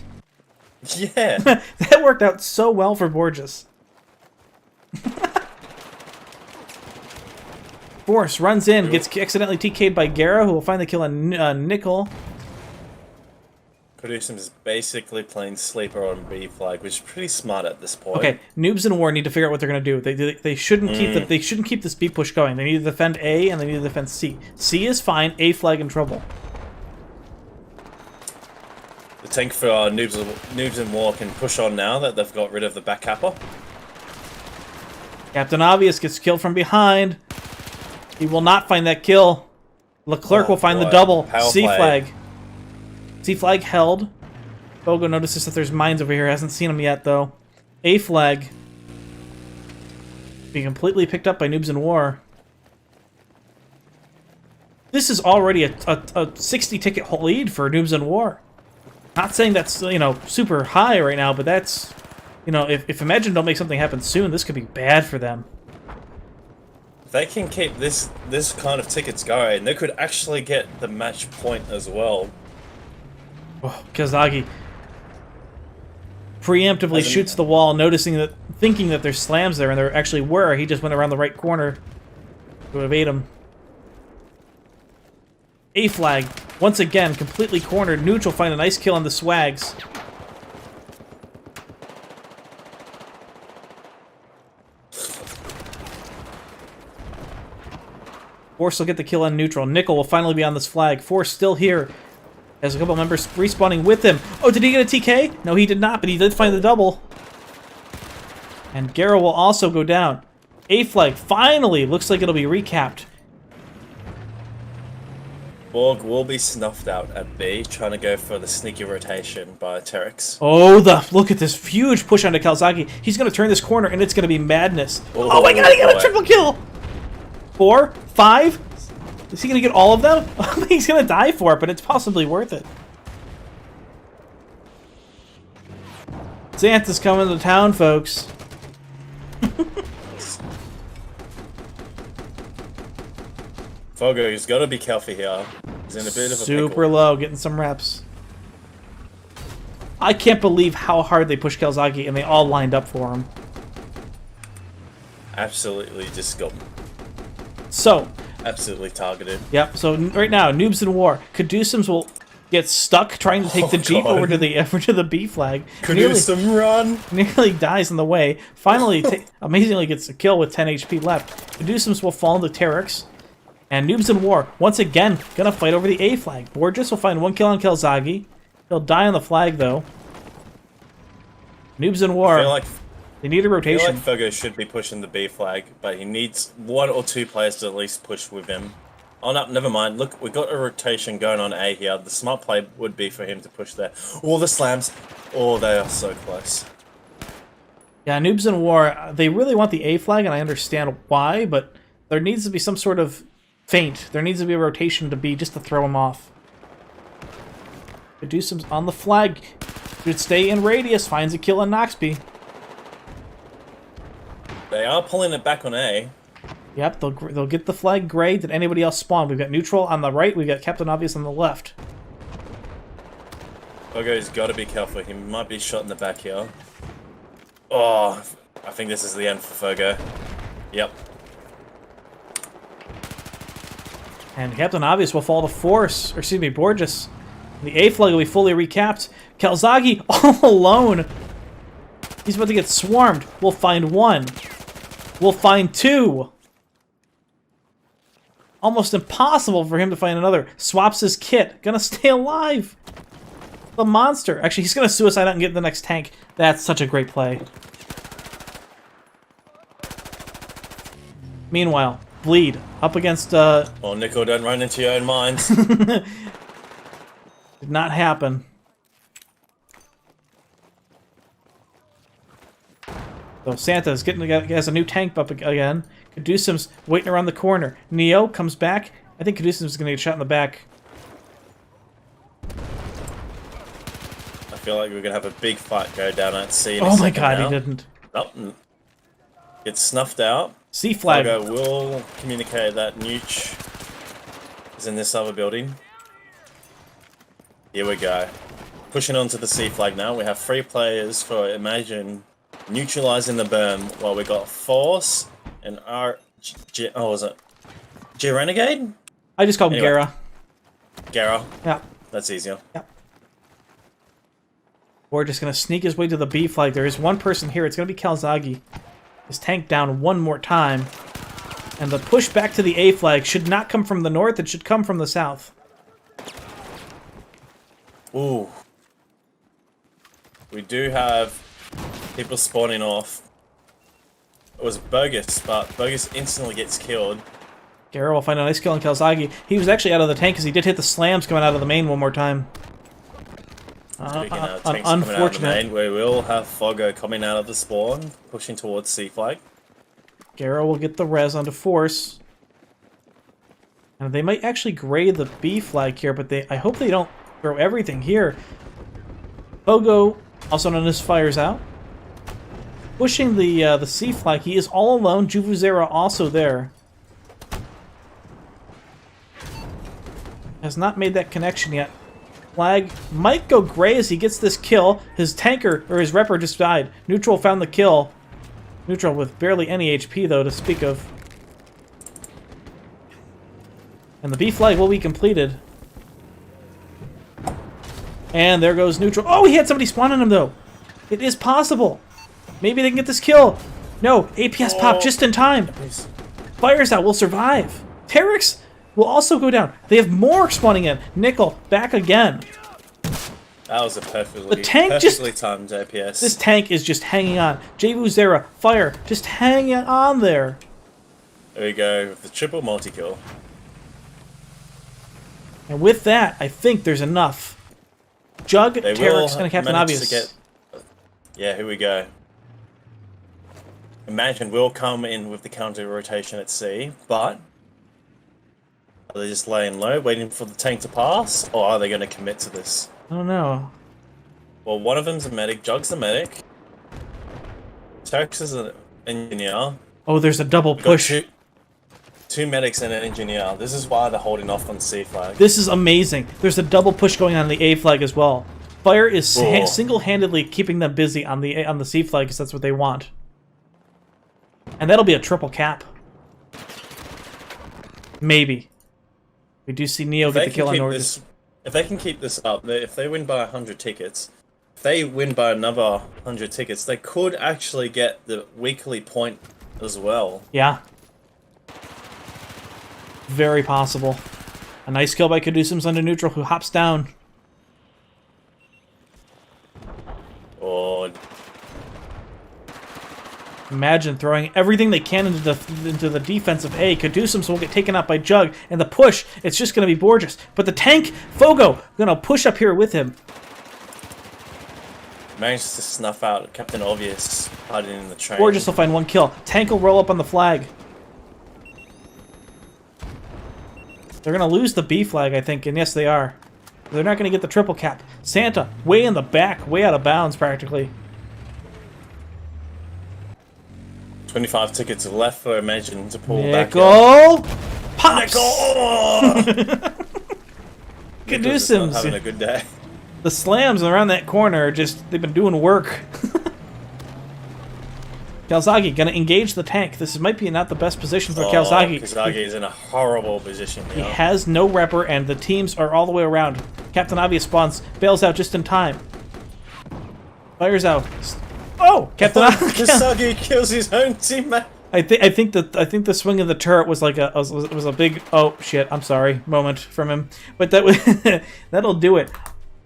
Yeah. That worked out so well for Borges. Force runs in, gets accidentally TK'd by Gara, who will find the kill on Nickel. Caduceus is basically playing sleeper on B flag, which is pretty smart at this point. Okay, Noobs in War need to figure out what they're going to do. They shouldn't keep this B push going. They need to defend A and they need to defend C. C is fine. A flag in trouble. The tank for Noobs in War can push on now that they've got rid of the back kappa. Captain Obvious gets killed from behind. He will not find that kill. Leclerc will find the double. C flag. C flag held. Fogo notices that there's mines over here. Hasn't seen them yet, though. A flag. Being completely picked up by Noobs in War. This is already a 60-ticket lead for Noobs in War. Not saying that's, super high right now, but that's, if Imagine don't make something happen soon, this could be bad for them. If they can keep this kind of tickets going, they could actually get the match point as well. Oh, Kazagi preemptively shoots the wall, noticing that thinking that there's slams there, and there actually were. He just went around the right corner to evade him. A flag, once again, completely cornered. Neutral find a nice kill on the swags. Force will get the kill on neutral. Nickel will finally be on this flag. Force still here. Has a couple members respawning with him. Oh, did he get a TK? No, he did not, but he did find the double. And Garrow will also go down. A flag, finally, looks like it'll be recapped. Borg will be snuffed out at B, trying to go for the sneaky rotation by Terex. Oh, look at this huge push onto Kalzagi. He's going to turn this corner, and it's going to be madness. Oh my god, he got a triple kill! 4, 5? Is he going to get all of them? He's going to die for it, but it's possibly worth it. Xanth's coming to town, folks. Fogo, he's got to be careful here. He's in a bit of a Super pickle. low, getting some reps. I can't believe how hard they pushed Kalzagi, and they all lined up for him. Absolutely just got... So... absolutely targeted. Yep, so right now, Noobs in War. Caduceums will get stuck trying to take the Jeep over to the B flag. Cadusem, run! Nearly dies in the way. Finally, amazingly gets a kill with 10 HP left. Caduceums will fall into Terex. And Noobs in War, once again, gonna fight over the A flag. Borges will find 1 kill on Kalzagi. He'll die on the flag, though. Noobs in War, they need a I rotation. feel like Fogo should be pushing the B flag, but he needs 1 or 2 players to at least push with him. Oh no, never mind. Look, we got a rotation going on A here. The smart play would be for him to push there. All the slams. Oh, they are so close. Yeah, Noobs in War, they really want the A flag, and I understand why, but there needs to be some sort of feint. There needs to be a rotation to B just to throw him off. Caduceums on the flag. Should stay in radius. Finds a kill on Noxby. They are pulling it back on A. Yep, they'll get the flag gray. Did anybody else spawn? We've got Neutral on the right. We've got Captain Obvious on the left. Fogo's got to be careful. He might be shot in the back here. Oh, I think this is the end for Fogo. Yep. And Captain Obvious will fall to Force, or excuse me, Borges. The A flag will be fully recapped. Kalzagi all alone. He's about to get swarmed. We'll find 1. We'll find 2. Almost impossible for him to find another. Swaps his kit. Gonna stay alive. The monster. Actually, he's gonna suicide out and get the next tank. That's such a great play. Meanwhile, Bleed up against Oh, Nico, don't run into your own mines. Did not happen. So Santa's has a new tank up again. Caduceum's waiting around the corner. Neo comes back. I think Caduceum's gonna get shot in the back. I feel like we're gonna have a big fight go down at C. Oh my god, he didn't. Nope. It's snuffed out. C flag. Fogo will communicate that Nuke is in this other building. Here we go. Pushing onto the C flag now. We have 3 players for Imagine neutralizing the berm while we got Force and oh, was it G Renegade? I just called him Anyway. Gara. Gara. Yeah. That's easier. Yep. We're just gonna sneak his way to the B flag. There is 1 person here. It's gonna be Kalzagi. His tank down 1 more time. And the push back to the A flag should not come from the north, it should come from the south. Ooh. We do have people spawning off. It was Bogus, but Bogus instantly gets killed. Gara will find a nice kill on Kalzagi. He was actually out of the tank because he did hit the slams coming out of the main 1 more time. Speaking of tanks coming out of the main, we will have Fogo coming out of the spawn, pushing towards C flag. Gara will get the res onto Force. And they might actually grade the B flag here, but I hope they don't throw everything here. Fogo, also known as Fires Out. Pushing the C flag, he is all alone. Juvuzera also there. Has not made that connection yet. Flag might go gray as he gets this kill. His tanker, or his repper, just died. Neutral found the kill. Neutral with barely any HP, though, to speak of. And the B flag will be completed. And there goes neutral. Oh, he had somebody spawn on him, though. It is possible. Maybe they can get this kill. No, APS pop just in time. Fires out will survive. Terex will also go down. They have more spawning in. Nickel back again. That was a perfectly timed APS. This tank is just hanging on. Jvu Zera, fire, just hanging on there. There we go, with the triple multi-kill. And with that, I think there's enough. Jug, Terex, and Captain Obvious. Yeah, here we go. Imagine we'll come in with the counter rotation at C, but are they just laying low, waiting for the tank to pass, or are they going to commit to this? I don't know. Well, one of them's a medic, Jug's a medic, Terex is an engineer. Oh, there's a double push. Two medics and an engineer. This is why they're holding off on C flag. This is amazing. There's a double push going on the A flag as well. Fire is single-handedly keeping them busy on the C flag because that's what they want. And that'll be a triple cap. Maybe. We do see Neo get the kill on North. If they can keep this up, if they win by 100 tickets, if they win by another 100 tickets, they could actually get the weekly point as well. Yeah. Very possible. A nice kill by Caduceus under neutral, who hops down. Or imagine throwing everything they can into the defensive A. Caduceus will get taken out by Jug, and the push, it's just going to be Borges. But the tank, Fogo, going to push up here with him. Managed to snuff out Captain Obvious hiding in the train. Borges will find one kill. Tank will roll up on the flag. They're going to lose the B flag, I think, and yes, they are. They're not going to get the triple cap. Santa, way in the back, way out of bounds, practically. 25 tickets left for Imagine to pull back. Nickel! Pops! Caduceus having a good day. The slams around that corner are just, they've been doing work. Kalzagi gonna engage the tank. This might be not the best position for Kalzagi. Kalzagi is in a horrible position here. He has no repper, and the teams are all the way around. Captain Obvious spawns, bails out just in time. Fires out. Oh, Captain Kalzagi kills his own teammate. I think the swing of the turret was like was a big oh shit, I'm sorry moment from him, but that was that'll do it.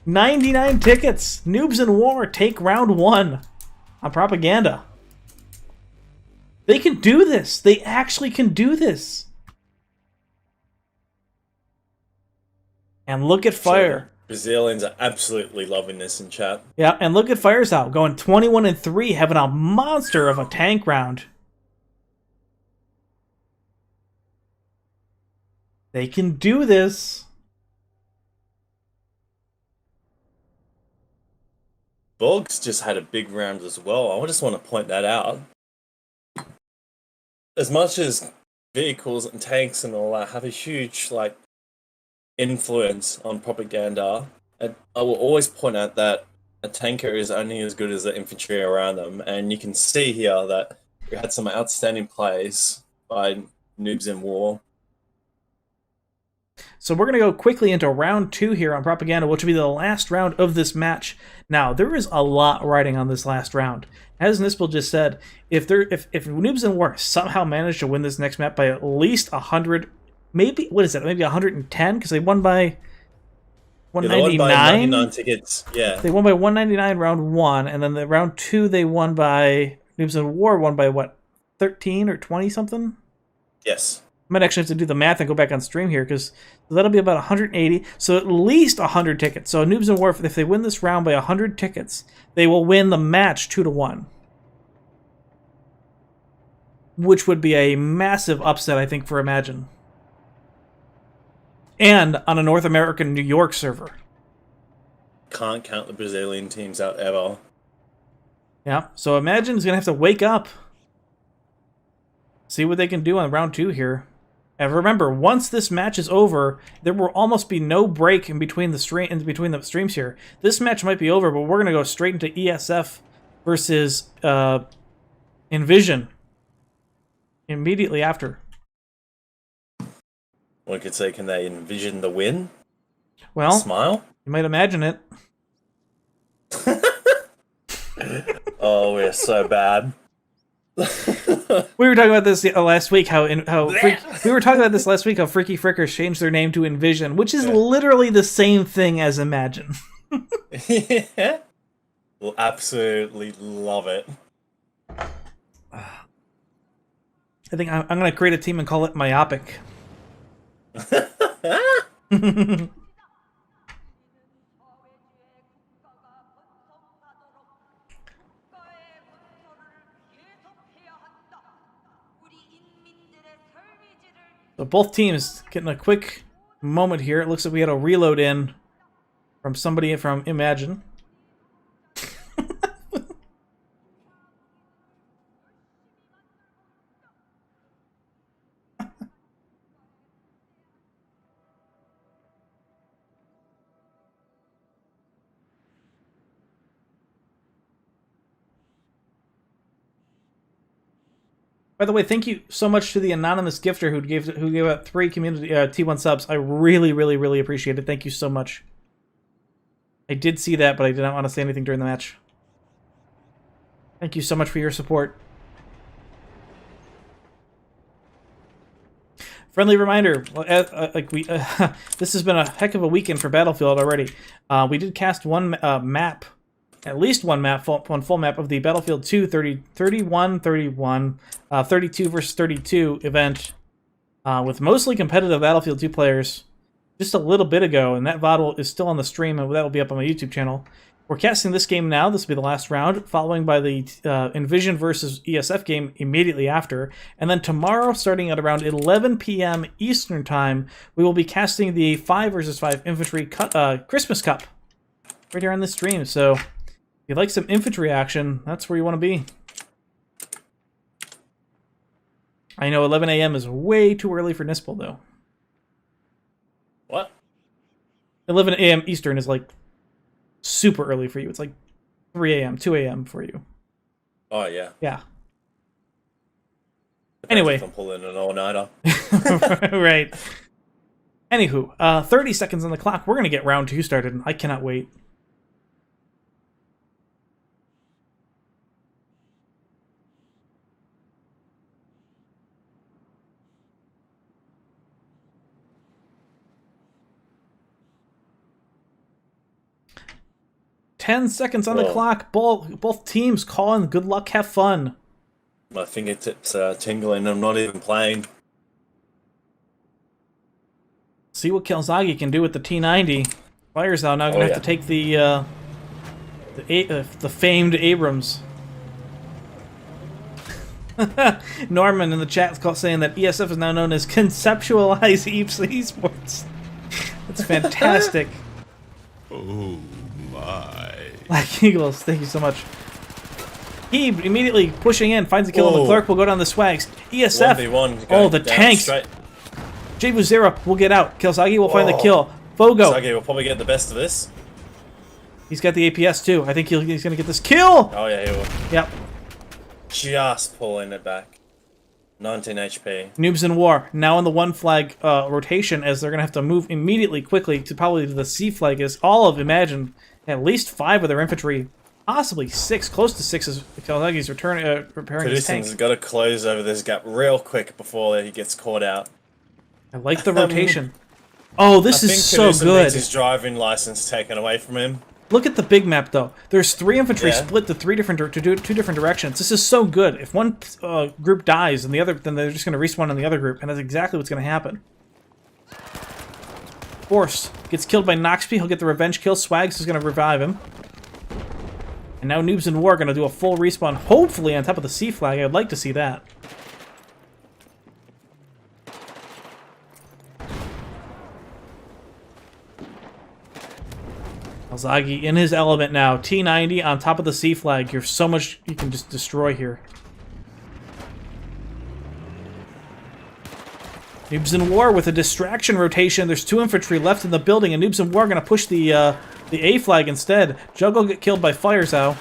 99 tickets. Noobs in War take round 1 on Propaganda. They can do this. They actually can do this. And look at Fire. Brazilians are absolutely loving this in chat. Yeah, and look at Fire's out, going 21-3, having a monster of a tank round. They can do this. Boggs just had a big round as well. I just want to point that out. As much as vehicles and tanks and all that have a huge influence on propaganda, I will always point out that a tanker is only as good as the infantry around them, and you can see here that we had some outstanding plays by Noobs in War. So we're going to go quickly into round 2 here on Propaganda, which will be the last round of this match. Now, there is a lot riding on this last round. As Knispel just said, if Noobs in War somehow manage to win this next map by at least 100, maybe, what is it, maybe 110? Because they won by 199? Yeah, they won by 99 tickets, yeah. They won by 199 round 1, and then the round 2 they won by, Noobs in War won by what, 13 or 20 something? Yes. I might actually have to do the math and go back on stream here, because that'll be about 180. So at least 100 tickets. So Noobs in War, if they win this round by 100 tickets, they will win the match 2-1. Which would be a massive upset, I think, for Imagine. And on a North American New York server. Can't count the Brazilian teams out ever. Yeah, so Imagine's going to have to wake up. See what they can do on round 2 here. And remember, once this match is over, there will almost be no break in between the streams here. This match might be over, but we're gonna go straight into ESF versus Envision. Immediately after. One could say, can they envision the win? Well, Smile? you might imagine it. Oh, we're so bad. We were talking about this last week. We were talking about this last week. How Freaky Frickers changed their name to Envision, which is literally the same thing as Imagine. Yeah. We'll absolutely love it. I think I'm going to create a team and call it Myopic. So both teams getting a quick moment here. It looks like we had a reload in from somebody from Imagine. By the way, thank you so much to the anonymous gifter who gave out 3 community T1 subs. I really, really, really appreciate it. Thank you so much. I did see that, but I did not want to say anything during the match. Thank you so much for your support. Friendly reminder, this has been a heck of a weekend for Battlefield already. We did cast one map. At least one map, one full map of the Battlefield 2 32 versus 32 event with mostly competitive Battlefield 2 players just a little bit ago, and that VOD is still on the stream, and that will be up on my YouTube channel. We're casting this game now. This will be the last round, following by the Envision versus ESF game immediately after. And then tomorrow, starting at around 11 p.m. Eastern Time, we will be casting the 5 versus 5 Infantry Christmas Cup right here on this stream. So if you like some infantry action, that's where you want to be. I know 11 a.m. is way too early for Knispel, though. What? 11 a.m. Eastern is like super early for you. It's like 3 a.m., 2 a.m. for you. Oh, yeah. Yeah. Depends Anyway. if I'm pulling an all-nighter. Right. Anywho, 30 seconds on the clock. We're going to get round 2 started, and I cannot wait. Ten seconds on the clock. Both teams calling. Good luck. Have fun. My fingertips are tingling. I'm not even playing. See what Kelzagi can do with the T90. Fires out now. Gonna have to take the famed Abrams. Norman in the chat saying that ESF is now known as Conceptualize Esports. That's fantastic. Oh my. Black Eagles, thank you so much. He immediately pushing in, finds a kill on the clerk, will go down the swags. ESF, 1v1 the tanks. Straight. Javu Zera will get out. Kelsagi will find the kill. Fogo. Kelsagi will probably get the best of this. He's got the APS too. I think he's going to get this kill. Oh yeah, he will. Yep. Just pulling it back. 19 HP. Noobs in War, now on the 1 flag rotation, as they're going to have to move immediately quickly to probably the C flag, as all of Imagine, at least 5 of their infantry, possibly 6, close to 6 as Kelzagi's repairing his tank. Has got to close over this gap real quick before he gets caught out. I like the rotation. Oh, this is so good. Needs his driving license taken away from him. Look at the big map, though. There's 3 infantry split to 2 different directions. This is so good. If one group dies, and then they're just going to respawn in the other group, and that's exactly what's going to happen. Force gets killed by Noxby. He'll get the revenge kill. Swags is going to revive him. And now Noobs in War are going to do a full respawn, hopefully on top of the C flag. I'd like to see that. Kelzagi in his element now. T90 on top of the C flag. You're so much you can just destroy here. Noobs in War with a distraction rotation. There's 2 infantry left in the building, and Noobs in War are going to push the A flag instead. Juggle get killed by Firezow,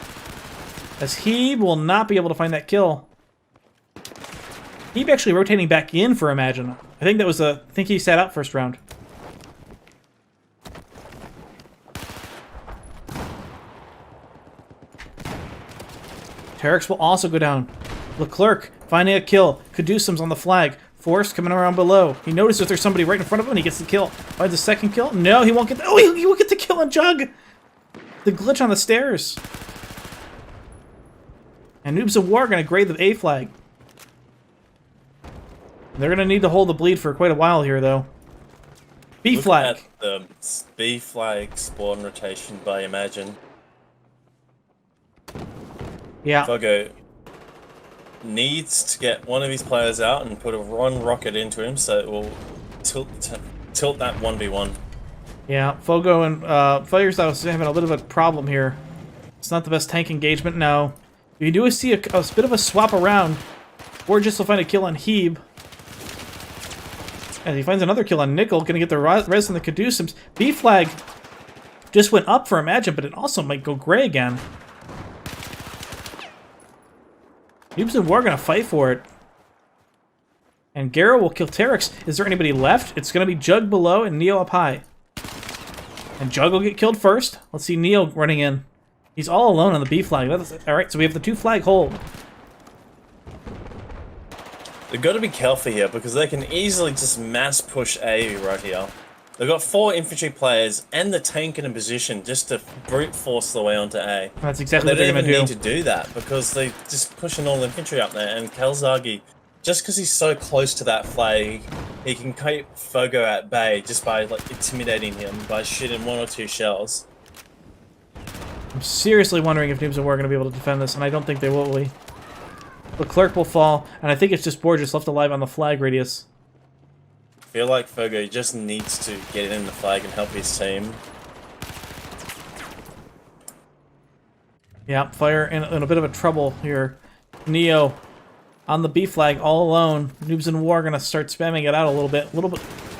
as he will not be able to find that kill. Heap actually rotating back in for Imagine. I think that was I think he sat out first round. Terex will also go down. Leclerc finding a kill. Kadusum's on the flag. Force coming around below. He notices there's somebody right in front of him and he gets the kill. Finds a second kill. No, he won't get the... Oh, he will get the kill on Jug! The glitch on the stairs. And Noobs of War are going to grade the A flag. They're going to need to hold the bleed for quite a while here, though. B flag. Look at the B flag spawn rotation by Imagine. Yeah. Fogo needs to get one of his players out and put a run rocket into him so it will tilt that 1v1. Yeah, Fogo and Fires are having a little bit of a problem here. It's not the best tank engagement, no. You do see a bit of a swap around. Gorgeous will find a kill on Heeb. And he finds another kill on Nickel, gonna get the res on the Caduceus. B flag just went up for Imagine, but it also might go gray again. Noobs and War are gonna fight for it. And Garo will kill Terex. Is there anybody left? It's gonna be Jug below and Neo up high. And Jug will get killed first. Let's see Neo running in. He's all alone on the B flag. Alright, so we have the 2 flag hold. They've got to be careful here because they can easily just mass push A right here. They've got 4 infantry players and the tank in a position just to brute force the way onto A. That's exactly what they're going to do. They don't even need to do that because they're just pushing all the infantry up there. And Kalzagi, just because he's so close to that flag, he can keep Fogo at bay just by like intimidating him by shooting 1 or 2 shells. I'm seriously wondering if Noobs and War are going to be able to defend this, and I don't think they will. Leclerc will fall, and I think it's just Borges left alive on the flag radius. I feel like Fogo just needs to get in the flag and help his team. Yeah, Fire in a bit of a trouble here. Neo on the B flag all alone. Noobs and War are going to start spamming it out a little bit.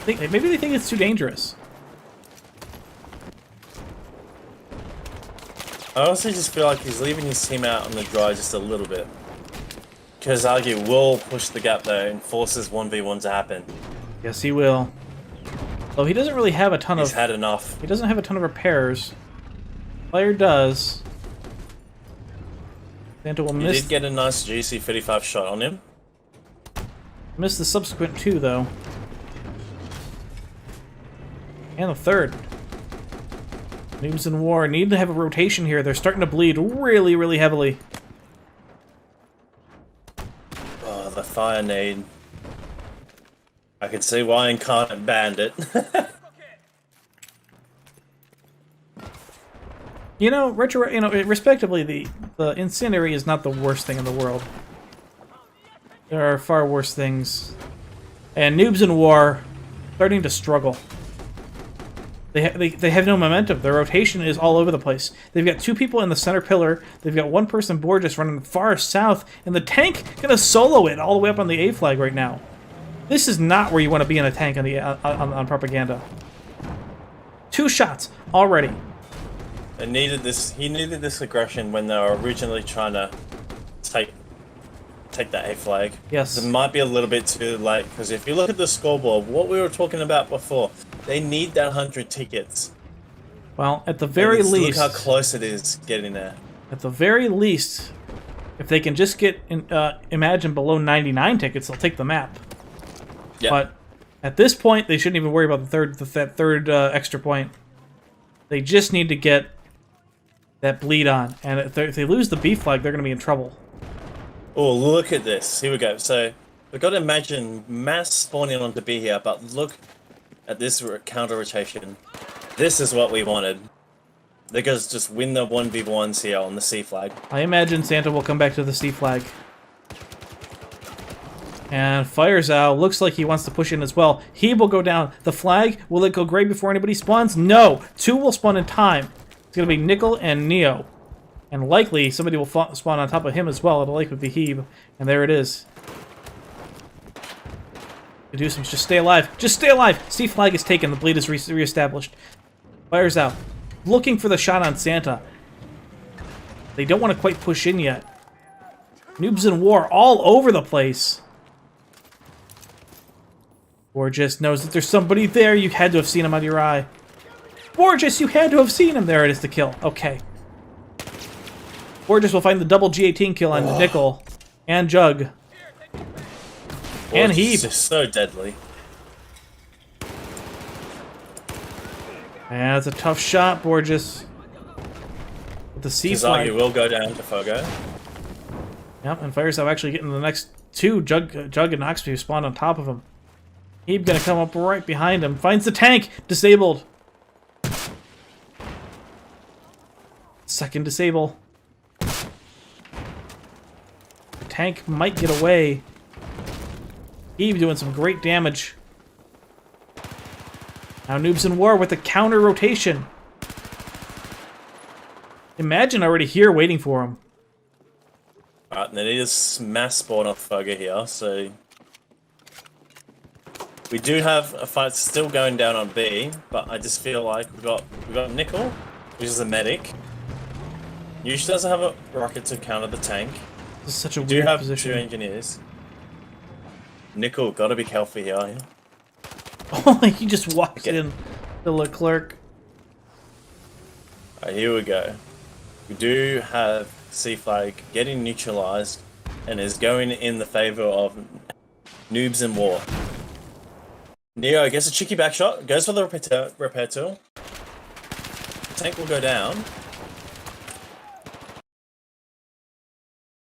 Maybe they think it's too dangerous. I honestly just feel like he's leaving his team out on the dry just a little bit. Kazagi will push the gap there and forces 1v1 to happen. Yes, he will. Though he doesn't really have a ton of... He's had enough. He doesn't have a ton of repairs. Fire does. Santa will miss... He did get a nice juicy 35 shot on him. Miss the subsequent 2, though. And the 3rd. Noobs and War need to have a rotation here. They're starting to bleed really, really heavily. Oh, the fire nade. I can see why Incarnate banned it. Respectively, the Incendiary is not the worst thing in the world. There are far worse things. And Noobs and War starting to struggle. They have no momentum. Their rotation is all over the place. They've got 2 people in the center pillar. They've got 1 person Borges running far south, and the tank gonna solo it all the way up on the A flag right now. This is not where you want to be in a tank on the on propaganda. 2 shots already. He needed this aggression when they were originally trying to take that A flag. Yes. It might be a little bit too late because if you look at the scoreboard, what we were talking about before, they need that 100 tickets. Well, at the very least, look how close it is getting there. At the very least, if they can just get Imagine below 99 tickets, they'll take the map. Yeah. But at this point, they shouldn't even worry about that third extra point. They just need to get that bleed on, and if they lose the B flag, they're going to be in trouble. Oh, look at this. Here we go. So, we've got to Imagine mass spawning onto B here, but look at this counter rotation. This is what we wanted. They're going to just win the 1v1s here on the C flag. I imagine Santa will come back to the C flag. And Fires out. Looks like he wants to push in as well. He will go down. The flag, will it go gray before anybody spawns? No! 2 will spawn in time. It's going to be Nickel and Neo. And likely, somebody will spawn on top of him as well. It'll likely be Heeb. And there it is. Caduceus, just stay alive. Just stay alive! C flag is taken. The bleed is reestablished. Fires out. Looking for the shot on Santa. They don't want to quite push in yet. Noobs in War all over the place. Borges knows that there's somebody there. You had to have seen him out of your eye. Borges, you had to have seen him. There it is, the kill. Okay. Borges will find the double G18 kill on Nickel and Jug. And Heap. It's so deadly. Yeah, it's a tough shot, Borges. With the C flag. Kazagi will go down to Fogo. Yep, and Firesaw actually getting the next two. Jug and Oxby spawned on top of him. Heap gonna come up right behind him. Finds the tank! Disabled. Second disable. The tank might get away. Heap doing some great damage. Now Noobs in War with the counter rotation. Imagine already here waiting for him. Alright, and it is mass spawn off Fogo here, so... We do have a fight still going down on B, but I just feel like we got Nickel, which is a medic. Usually doesn't have a rocket to counter the tank. This is such a We do weird have position. 2 engineers. Nickel, gotta be careful here. Oh, he just walked in the Leclerc. Alright, here we go. We do have C flag getting neutralized and is going in the favor of Noobs in War. Neo gets a cheeky back shot, goes for the repair tool. Tank will go down.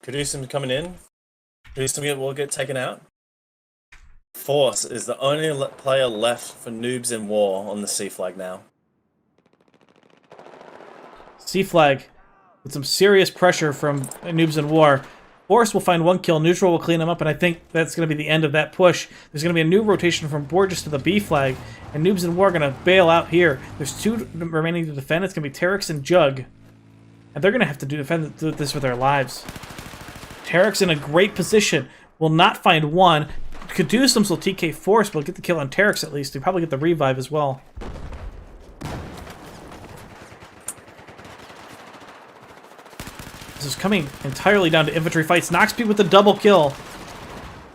Caduceum coming in. Caduceum will get taken out. Force is the only player left for Noobs in War on the C flag now. C flag with some serious pressure from Noobs in War. Force will find 1 kill, Neutral will clean him up, and I think that's going to be the end of that push. There's going to be a new rotation from Borges to the B flag, and Noobs in War are going to bail out here. There's 2 remaining to defend. It's going to be Terex and Jug. And they're going to have to do this with their lives. Terex in a great position. Will not find 1. Could do some TK Force, but get the kill on Terex at least. They probably get the revive as well. This is coming entirely down to infantry fights. Noxby with the double kill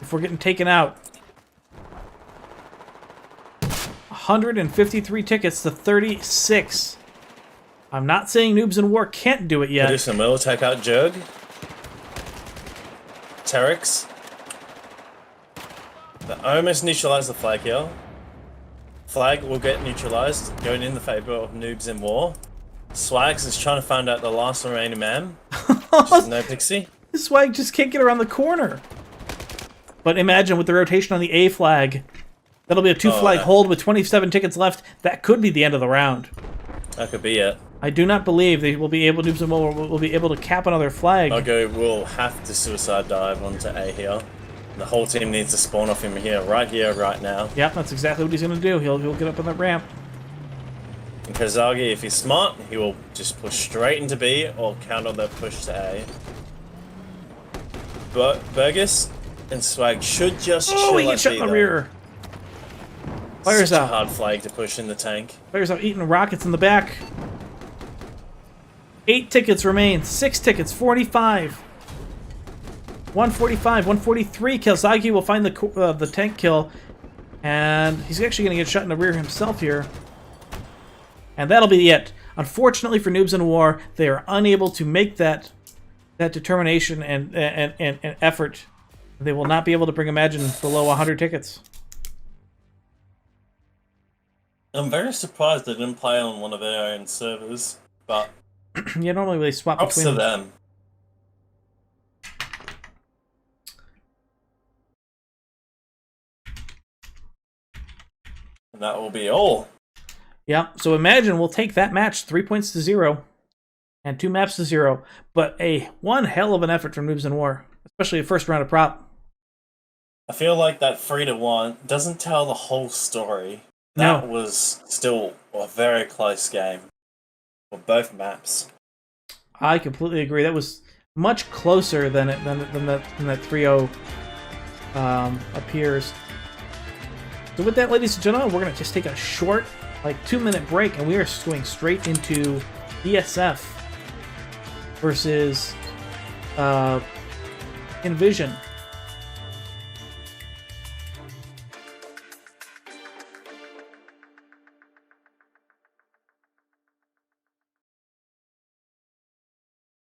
before getting taken out. 153 tickets to 36. I'm not saying Noobs in War can't do it yet. Caduceum will take out Jug. Terex. They almost neutralize the flag here. Flag will get neutralized, going in the favor of Noobs in War. Swags is trying to find out the last remaining man. No Pixie. This Swag just can't get around the corner. But imagine with the rotation on the A flag, that'll be a 2-flag hold with 27 tickets left. That could be the end of the round. That could be it. I do not believe they will be able to. Noobs and War will be able to cap another flag. Okay, we'll have to suicide dive onto A here. The whole team needs to spawn off him here, right now. Yep, that's exactly what he's going to do. He'll get up on that ramp. And Kazagi, if he's smart, he will just push straight into B or counter the push to A. But Burgess and Swag should just chill he at gets shot B, in the though. rear. Fires Such a out. hard flag to push in the tank. Fires out, eating rockets in the back. 8 tickets remain. 6 tickets, 45. 145, 143. Kazagi will find the tank kill. And he's actually going to get shot in the rear himself here. And that'll be it. Unfortunately for Noobs in War, they are unable to make that determination and effort. They will not be able to bring Imagine below 100 tickets. I'm very surprised they didn't play on one of their own servers, but Yeah, normally they swap props between to them. And that will be all. Yeah, so Imagine we'll take that match 3 points to 0 and 2 maps to 0, but one hell of an effort from Noobs in War, especially a first round of prop. I feel like that 3-1 doesn't tell the whole story. No. That was still a very close game for both maps. I completely agree. That was much closer than that 3-0 appears. So with that, ladies and gentlemen, we're going to just take a short, 2-minute break, and we are going straight into DSF versus Envision.